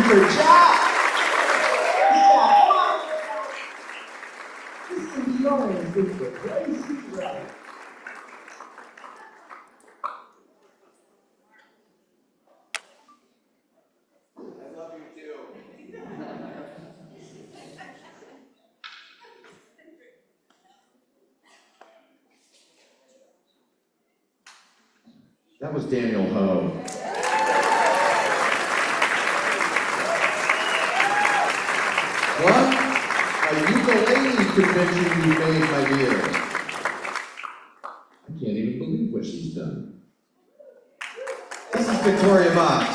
time for Jack! That was Daniel Ho. What a ukulele convention you made, my dear. I can't even believe what she's done. This is Victoria Vox.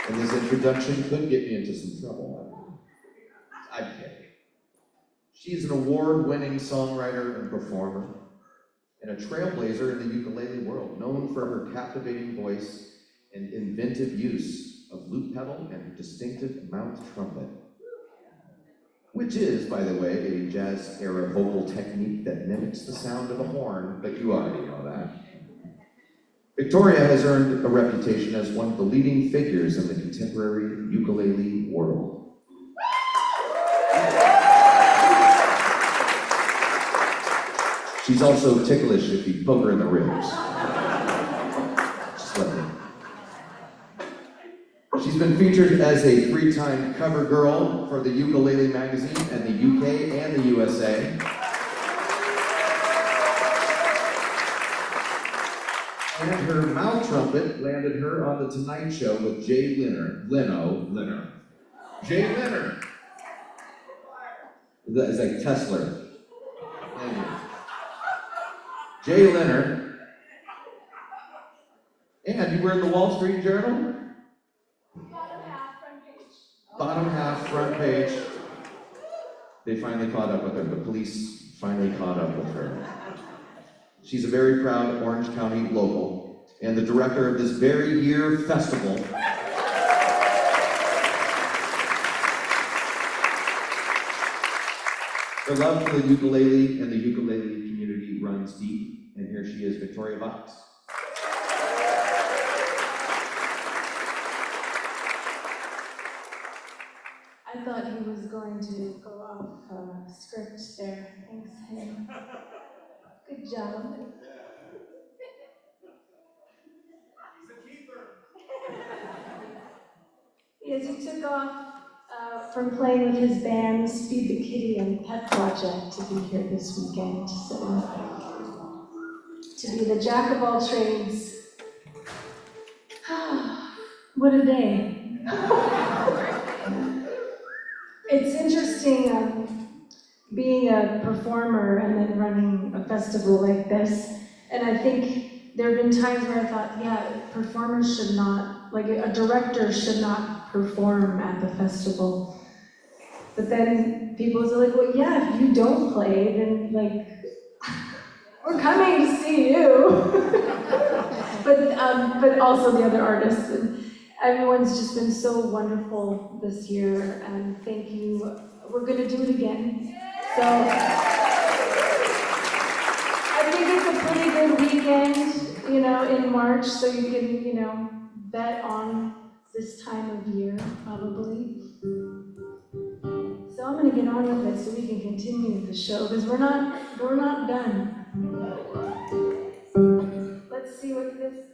And this introduction could get me into some trouble. I'd pay. She's an award-winning songwriter and performer, and a trailblazer in the ukulele world, known for her captivating voice and inventive use of loop pedal and distinctive mouth trumpet, which is, by the way, a jazz-era vocal technique that mimics the sound of a horn, but you already know that. Victoria has earned a reputation as one of the leading figures in the contemporary ukulele world. She's also ticklish if you poke her in the ribs. Just let me. She's been featured as a 3-time cover girl for the Ukulele magazine in the UK and the USA. And her mouth trumpet landed her on The Tonight Show with Jay Leno. Jay Leno. Is like Tesla. Anyway. Jay Leno. And you were in the Wall Street Journal? Bottom half, front page. They finally caught up with her. The police finally caught up with her. She's a very proud Orange County local and the director of this very year festival. Her love for the ukulele and the ukulele community runs deep, and here she is, Victoria Vox. I thought he was going to go off script there. Thanks, Ham. Good job. He's a keeper. Yes, he took off from playing with his bands, Feed the Kitty and Pet Project, to be here this weekend. So, to be the jack of all trades. What a day. It's interesting being a performer and then running a festival like this. And I think there have been times where I thought, yeah, performers should not, like a director should not perform at the festival. But then people are like, well, yeah, if you don't play, then like, we're coming to see you. but also the other artists. And everyone's just been so wonderful this year, and thank you. We're gonna do it again. So I think it's a pretty good weekend, in March, so you can, bet on this time of year, probably. So I'm gonna get on with it so we can continue the show, because we're not done. Let's see what this says.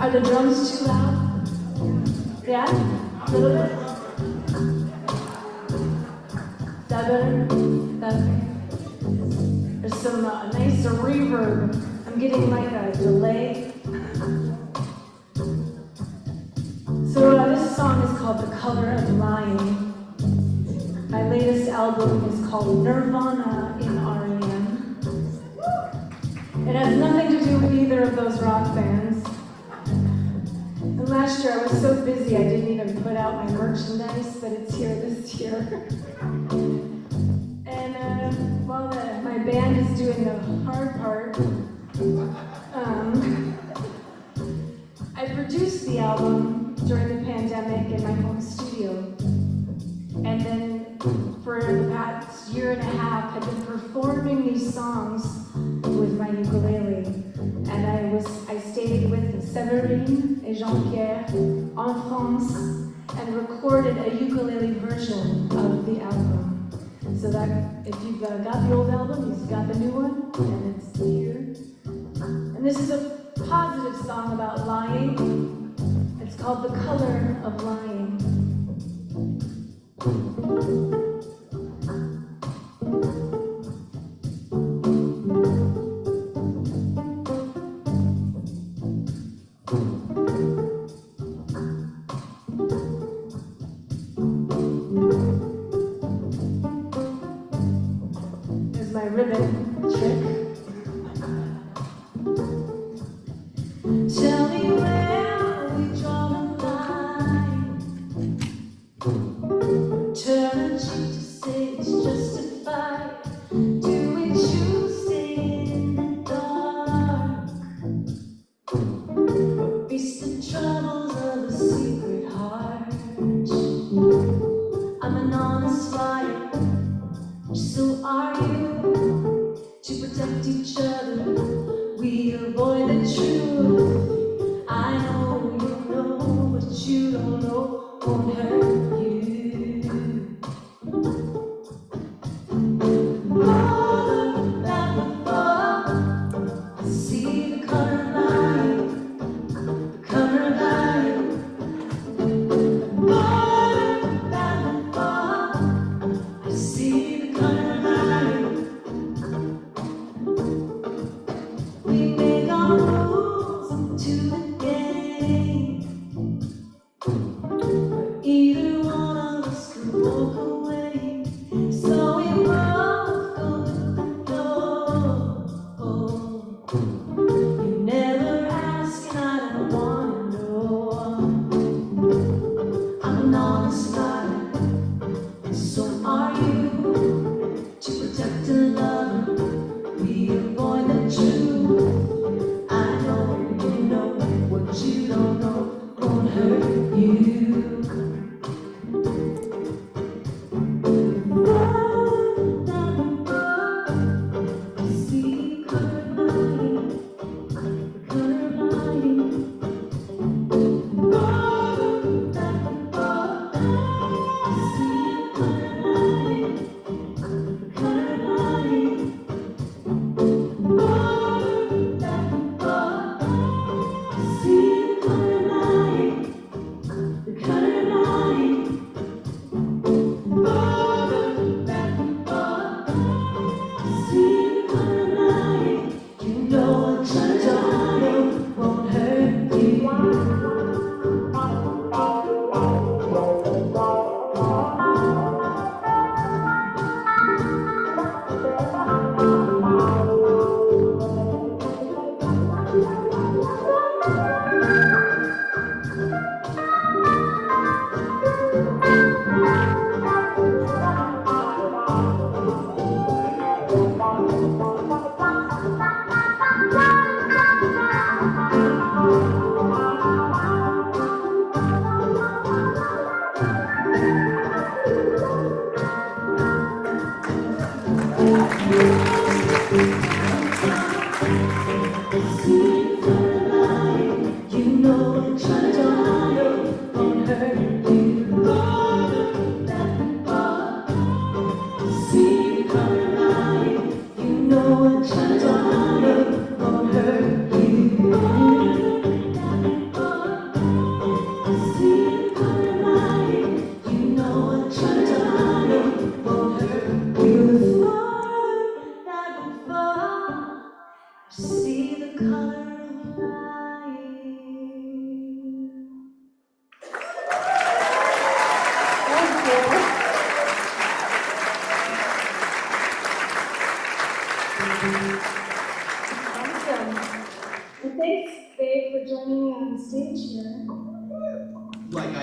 Are the drums too loud? Yeah? A little bit? Is that better? That's okay. There's some nice reverb. I'm getting like a delay. So this song is called The Color of Lying. My latest album is called Nirvana in R.E.M. It has nothing to do with either of those rock bands. And And last year I was so busy I didn't even put out my merchandise, but it's here this year. And while my band is doing the hard part, I produced the album during the pandemic in my home studio. And then for the past year and a half, I've been performing these songs with my ukulele. And I stayed with Séverine et Jean-Pierre en France and recorded a ukulele version of the album. So that if you've got the old album, you've got the new one, and it's here. And this is a positive song about lying. It's called The Color of Lying. There's my ribbon trick. Tell me where we draw the line. Turn a cheek to say it's justified. Do we choose to stay in the dark? Or face the troubles of a secret heart? I'm an honest liar, so are you. To protect each other, we avoid the truth. I know you know, but you don't know won't hurt you. More than before, I see the color line, the color line. More than before, I see the color line. We make our rules to the game. Either one of us could walk away. So we both go to the door. You never ask and I don't wanna know. I'm an honest liar, and so are you. To protect a lover, we avoid the truth. I know you know what you don't know won't hurt you. I see the color line, the color line.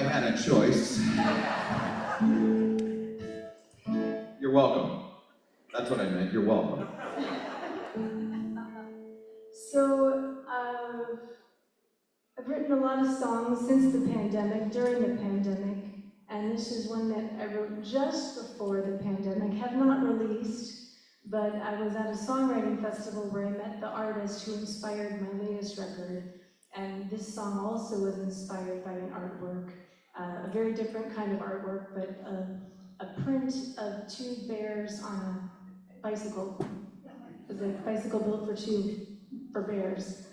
I had a choice. You're welcome. That's what I meant. You're welcome. So, I've written a lot of songs since the pandemic, during the pandemic, and this is one that I wrote just before the pandemic, have not released, but I was at a songwriting festival where I met the artist who inspired my latest record, and this song also was inspired by an artwork, a very different kind of artwork, but a print of two bears on a bicycle. It was a bicycle built for bears.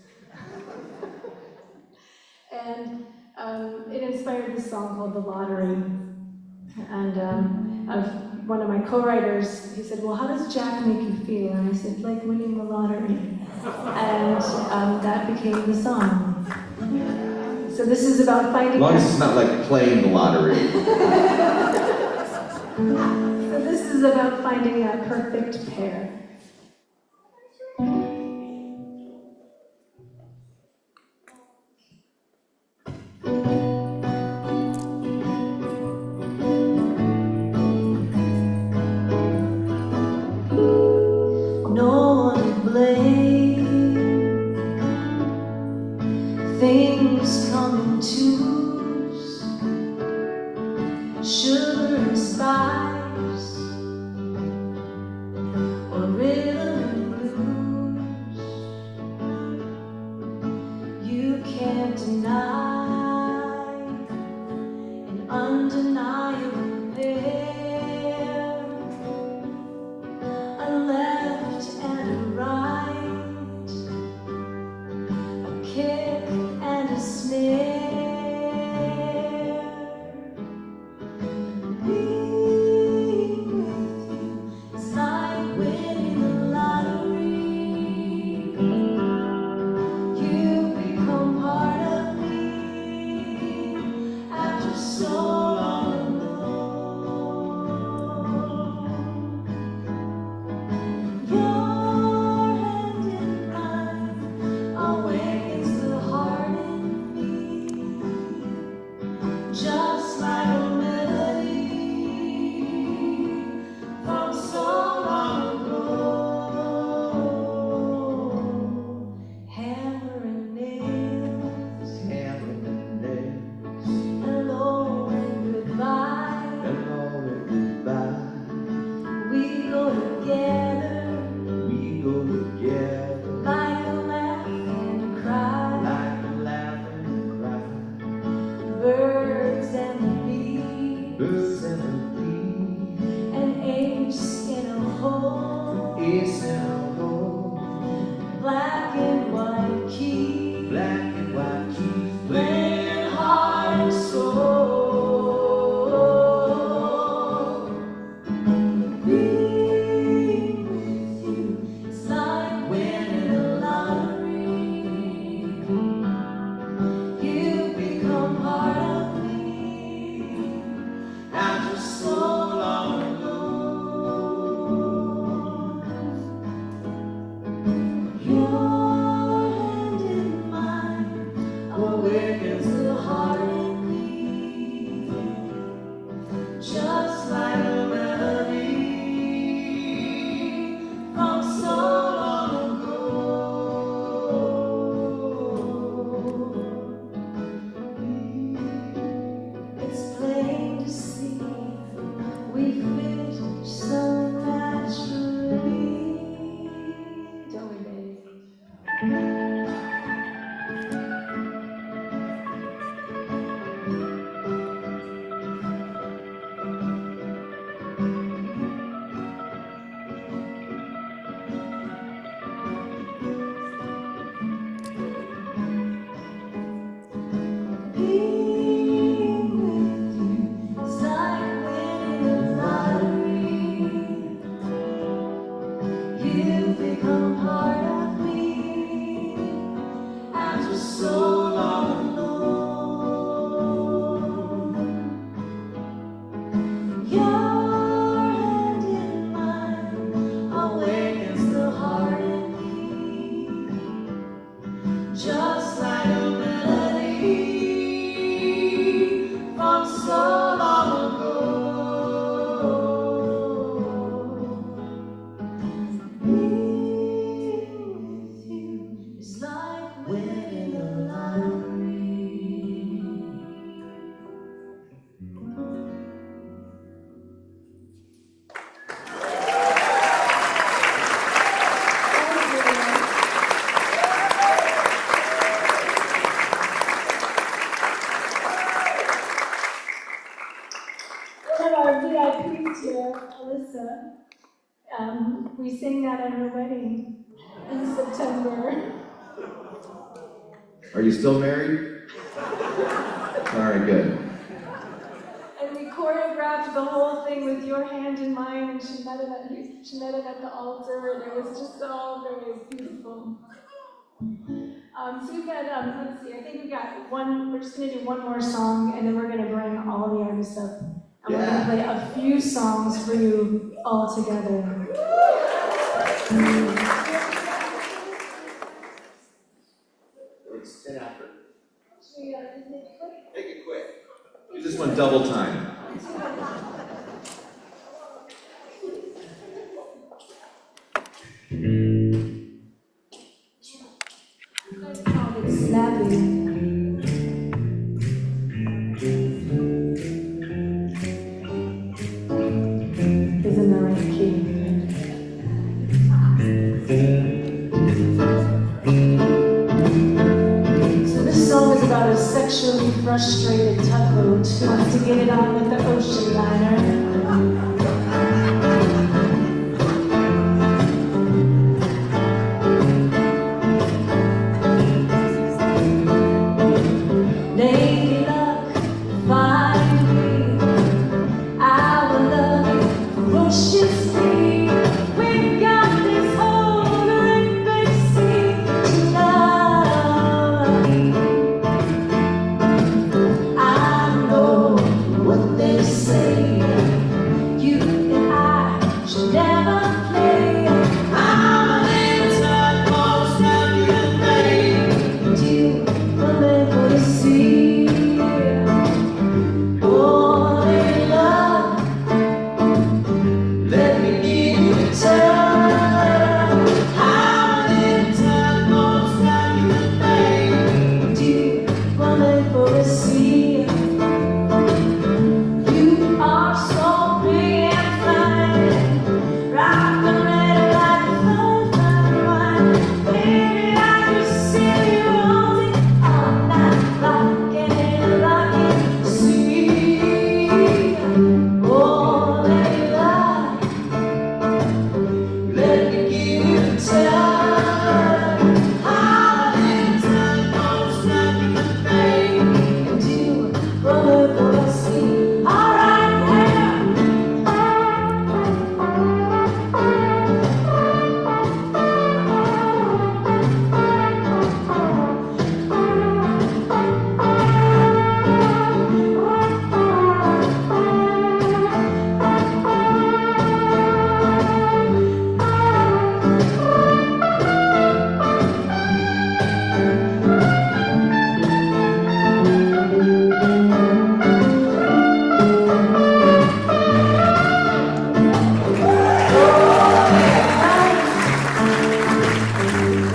And it inspired this song called The Lottery. And one of my co-writers, he said, well, how does Jack make you feel? And I said, like winning the lottery. And that became the song. So this is about finding... As long as it's not like playing the lottery. So this is about finding that perfect pair. No one to blame. Things come in twos, sugar and spice, or rhythm and blues. You can't deny an undeniable pair, a left and a right, a kick and a snare. Being with you is like winning the lottery. You become part of me after so long ago. Your hand in mine awakens the heart in me, just like a melody from so long ago. Hammer and nails, hello and goodbye. We go together like a laugh and a cry. Birds and the bees, an ace in a hole, black and white keys, playing heart and soul. Being with you is like winning the lottery. You become part of me after so long ago. of our VIPs here, Alyssa. We sang that at her wedding in September. Are you still married? All right, good. And we choreographed the whole thing with your hand in mine, and she met it at the altar, and it was just all very beautiful. So we've got, let's see, I think we've got we're just gonna do one more song, and then we're gonna bring all the artists up. And we're gonna play a few songs for you all together. It's 10 after. Should we just make it quick? Make it quick. Do this one double time. Let's call it Snappy. Is in the right key. So this song is about a sexually frustrated tugboat who wants to get it on with the ocean liner. Lady luck, find me. I will love you ferociously. We've got this whole great big sea to love. I know what they say. You and I should never play. I'm a little tugboat stuck in the bay. And you will never see. Oh, they love. Let me give you a touch. I'm a little tugboat stuck in the bay. And you will never see. You are so big and fine. Rock the red like a fine wine. Baby, I just see you rolling all night, rocking and rocking the sea. Oh, they lie. Let me give you a touch. I'm a little tugboat stuck in the bay. And you will never see. All right, now.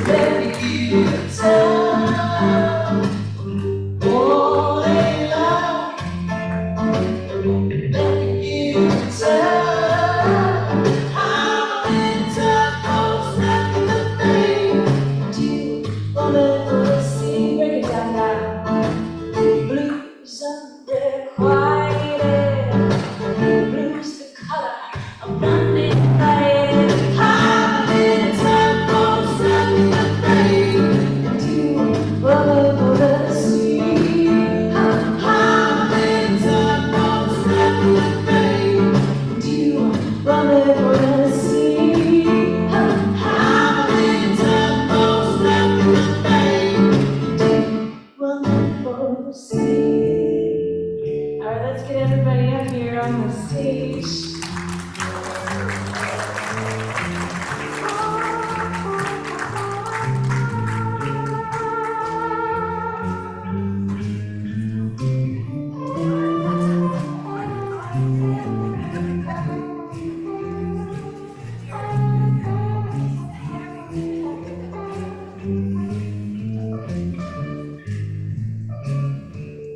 Let me give you a touch. Oh, they love. Let me give you a touch. I'm a little tugboat stuck in the bay. And you will never see. Break it down now. Blues unrequited. Blues the color of running light. I'm a little tugboat stuck in the bay. And you will never see. I'm a little tugboat stuck in the bay. And you will never see. I'm a little tugboat stuck in the bay. And you will never see. All right, let's get everybody up here on the stage.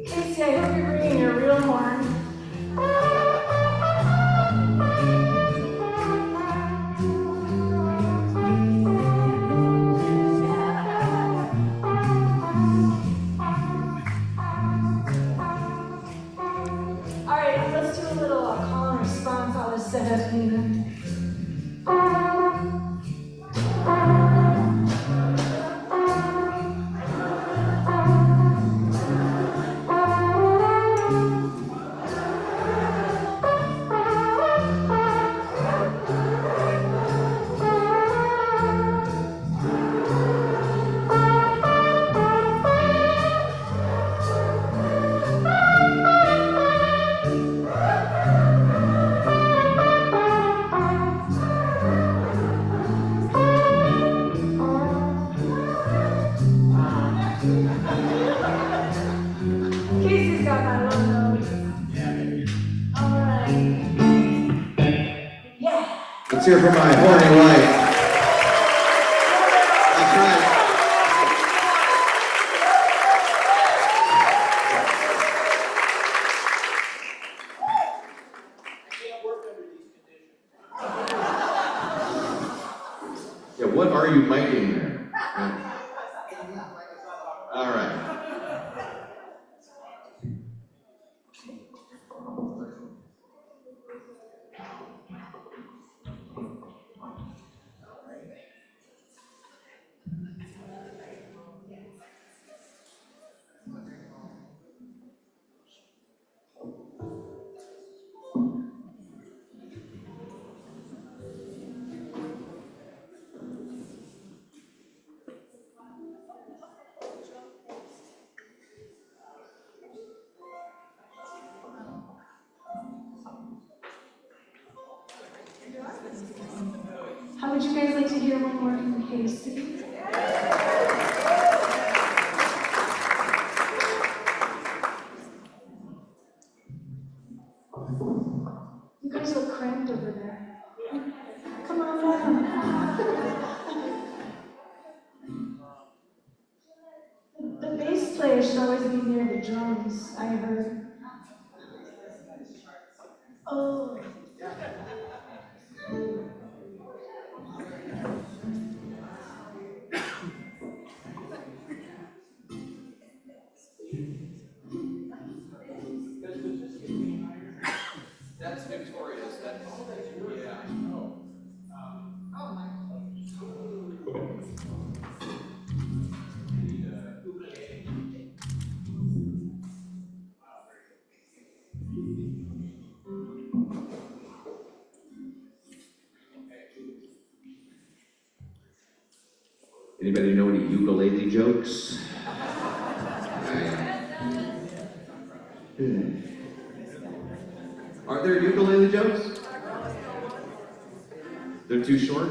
Casey, I hope you're bringing your real horn. let's do a little call and response. I'll just set up, Nina. Casey's got my logo. All right. Yeah. Let's hear from my horny wife. That's right. Yeah, what are you miking there? All right. How would you guys like to hear one more from Casey? You guys look cramped over there. Come on down. The bass player should always be near the drums, I heard. Oh. That's Victoria's. That's yeah. Anybody know any ukulele jokes? Are there ukulele jokes? They're too short?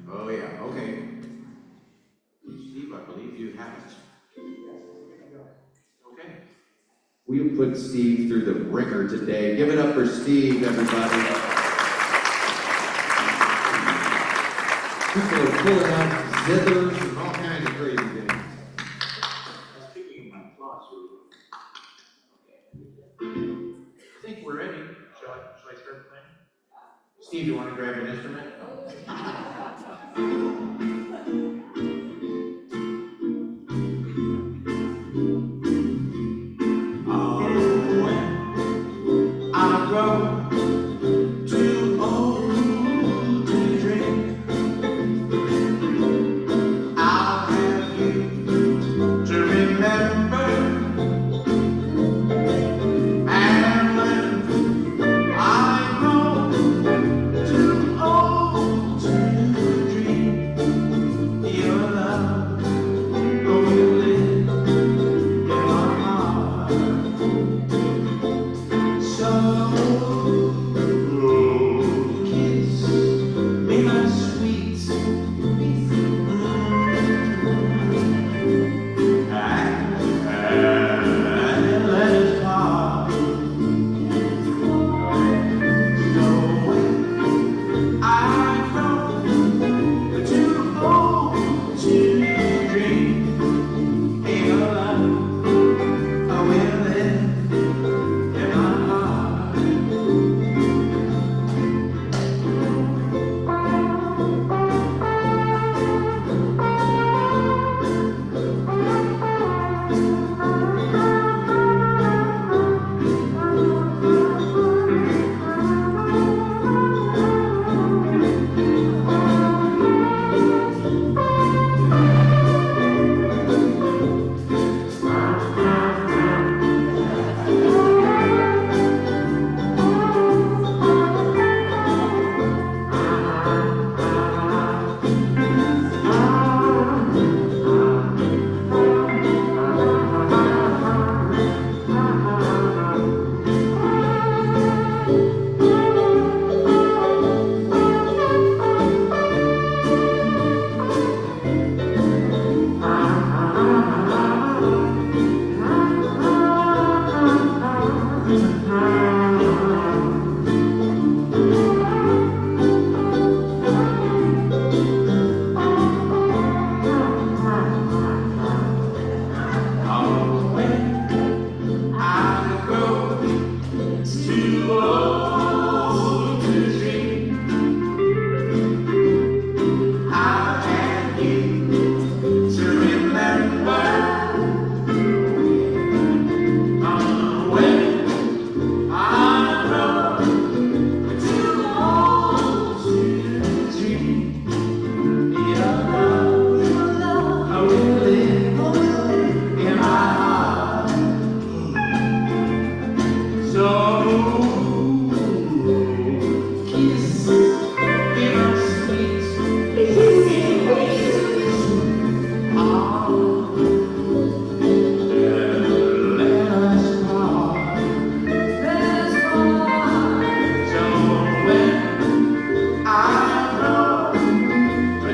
Oh yeah, okay. Steve, I believe you have it. Okay. We put Steve through the ringer today. Give it up for Steve, everybody. People are pulling out zithers and all kinds of crazy things. I was picking my thoughts. I think we're ready. Shall I start playing? Steve, you want to grab an instrument? Oh, grow too old to dream. I'll have you to remember. And when I grow too old to dream, your love will live in my heart. So kiss me, my sweet, and let us part. So when I grow too old to dream, your love will live in my heart. When I grow too old to dream, I'll have you to remember. When I grow too old to dream, your love will live in my heart. So kiss me, my sweet, let us part. So when I grow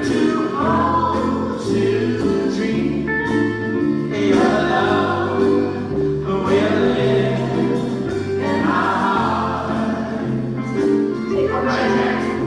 too old to dream, your love will live in my heart. All right, Jack.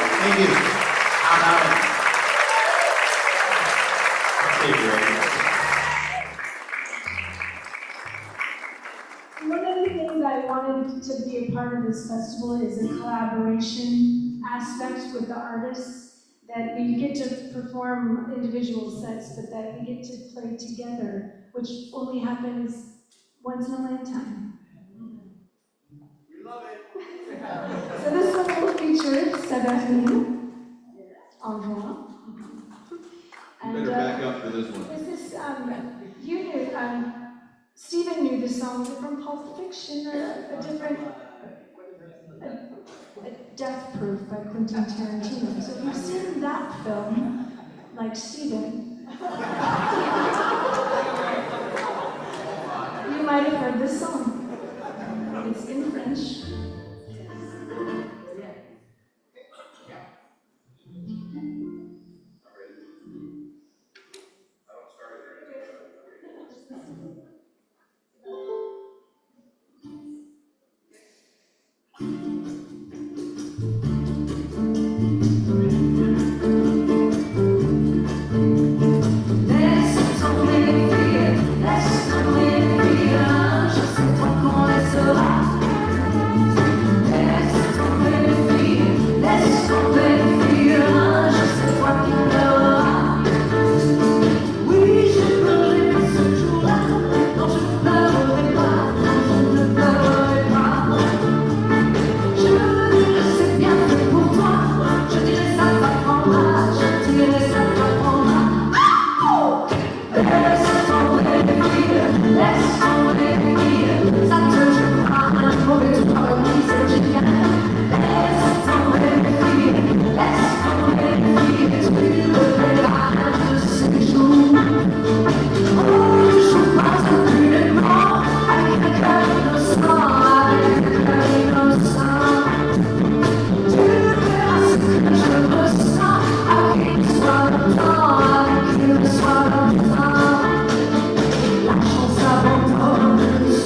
Thank you. How about it? Okay, great. to be a part of this festival is a collaboration aspect with the artists, that we get to perform individual sets, but that we get to play together, which only happens once in a lifetime. We love it. So this one will feature Sébastien en voix. You better back up for this one. This is, you knew, Stephen knew the song from Pulp Fiction, a different, a Death Proof by Quentin Tarantino. So if you've seen that film, like Stephen, you might have heard this song. It's in French. La chance abandonne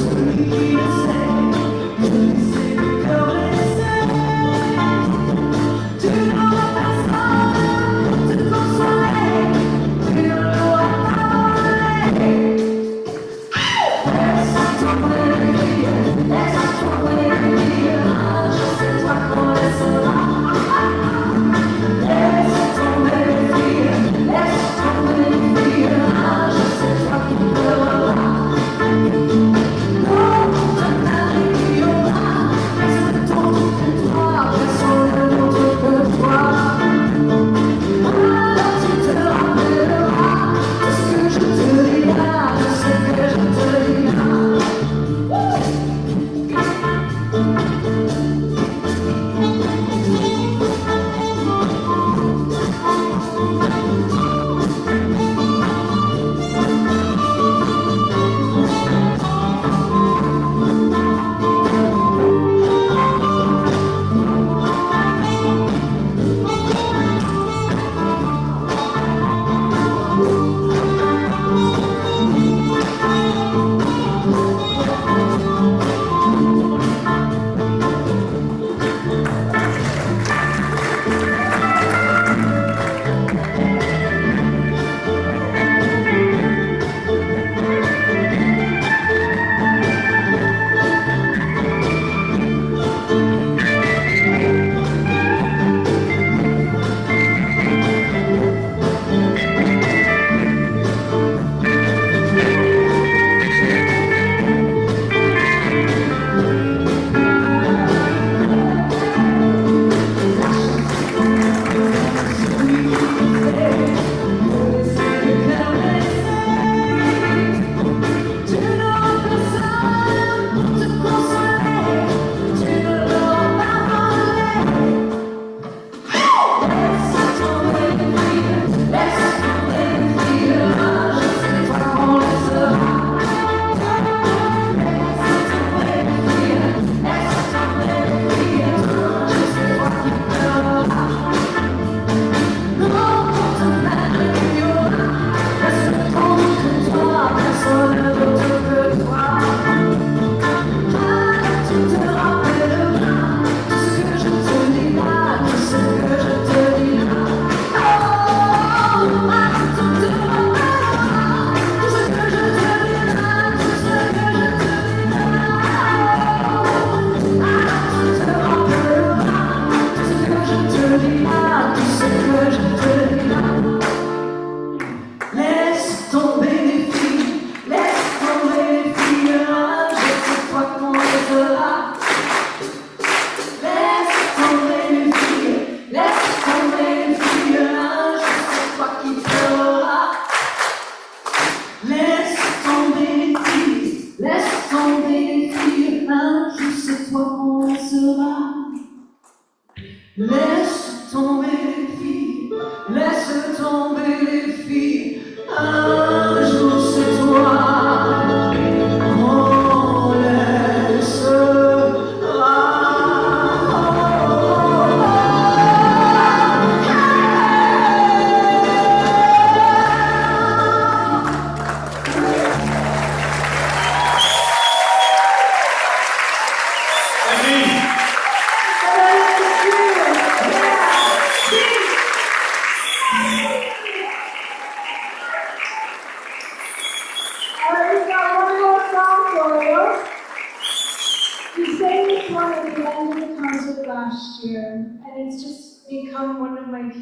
last year, and it's just become one of my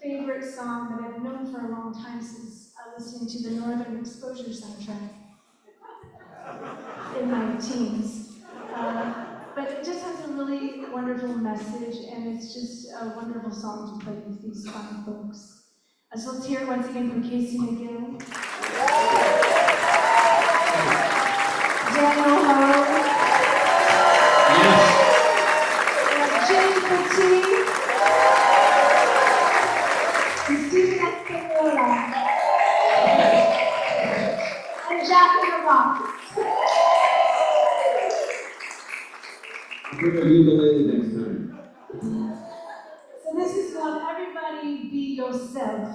favorite songs that I've known for a long time since listening to the Northern Exposure soundtrack in my teens. But it just has a really wonderful message, and it's just a wonderful song to play with these fine folks. So let's hear it once again from Casey McGill. Daniel Ho. Jay Petit. And Stephen Espinola. And Jack in the Box. Bring a ukulele next time. So this is called Everybody Be Yourself.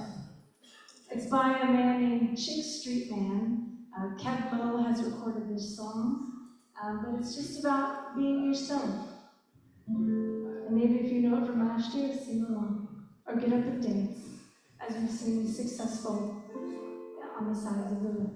It's by a man named Chick Street Man. Kev Lowe has recorded this song, but it's just about being yourself. And maybe if you know it from last year, sing along, or get up and dance, as we sing Successful on the sides of the room.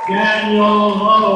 Daniel Ho.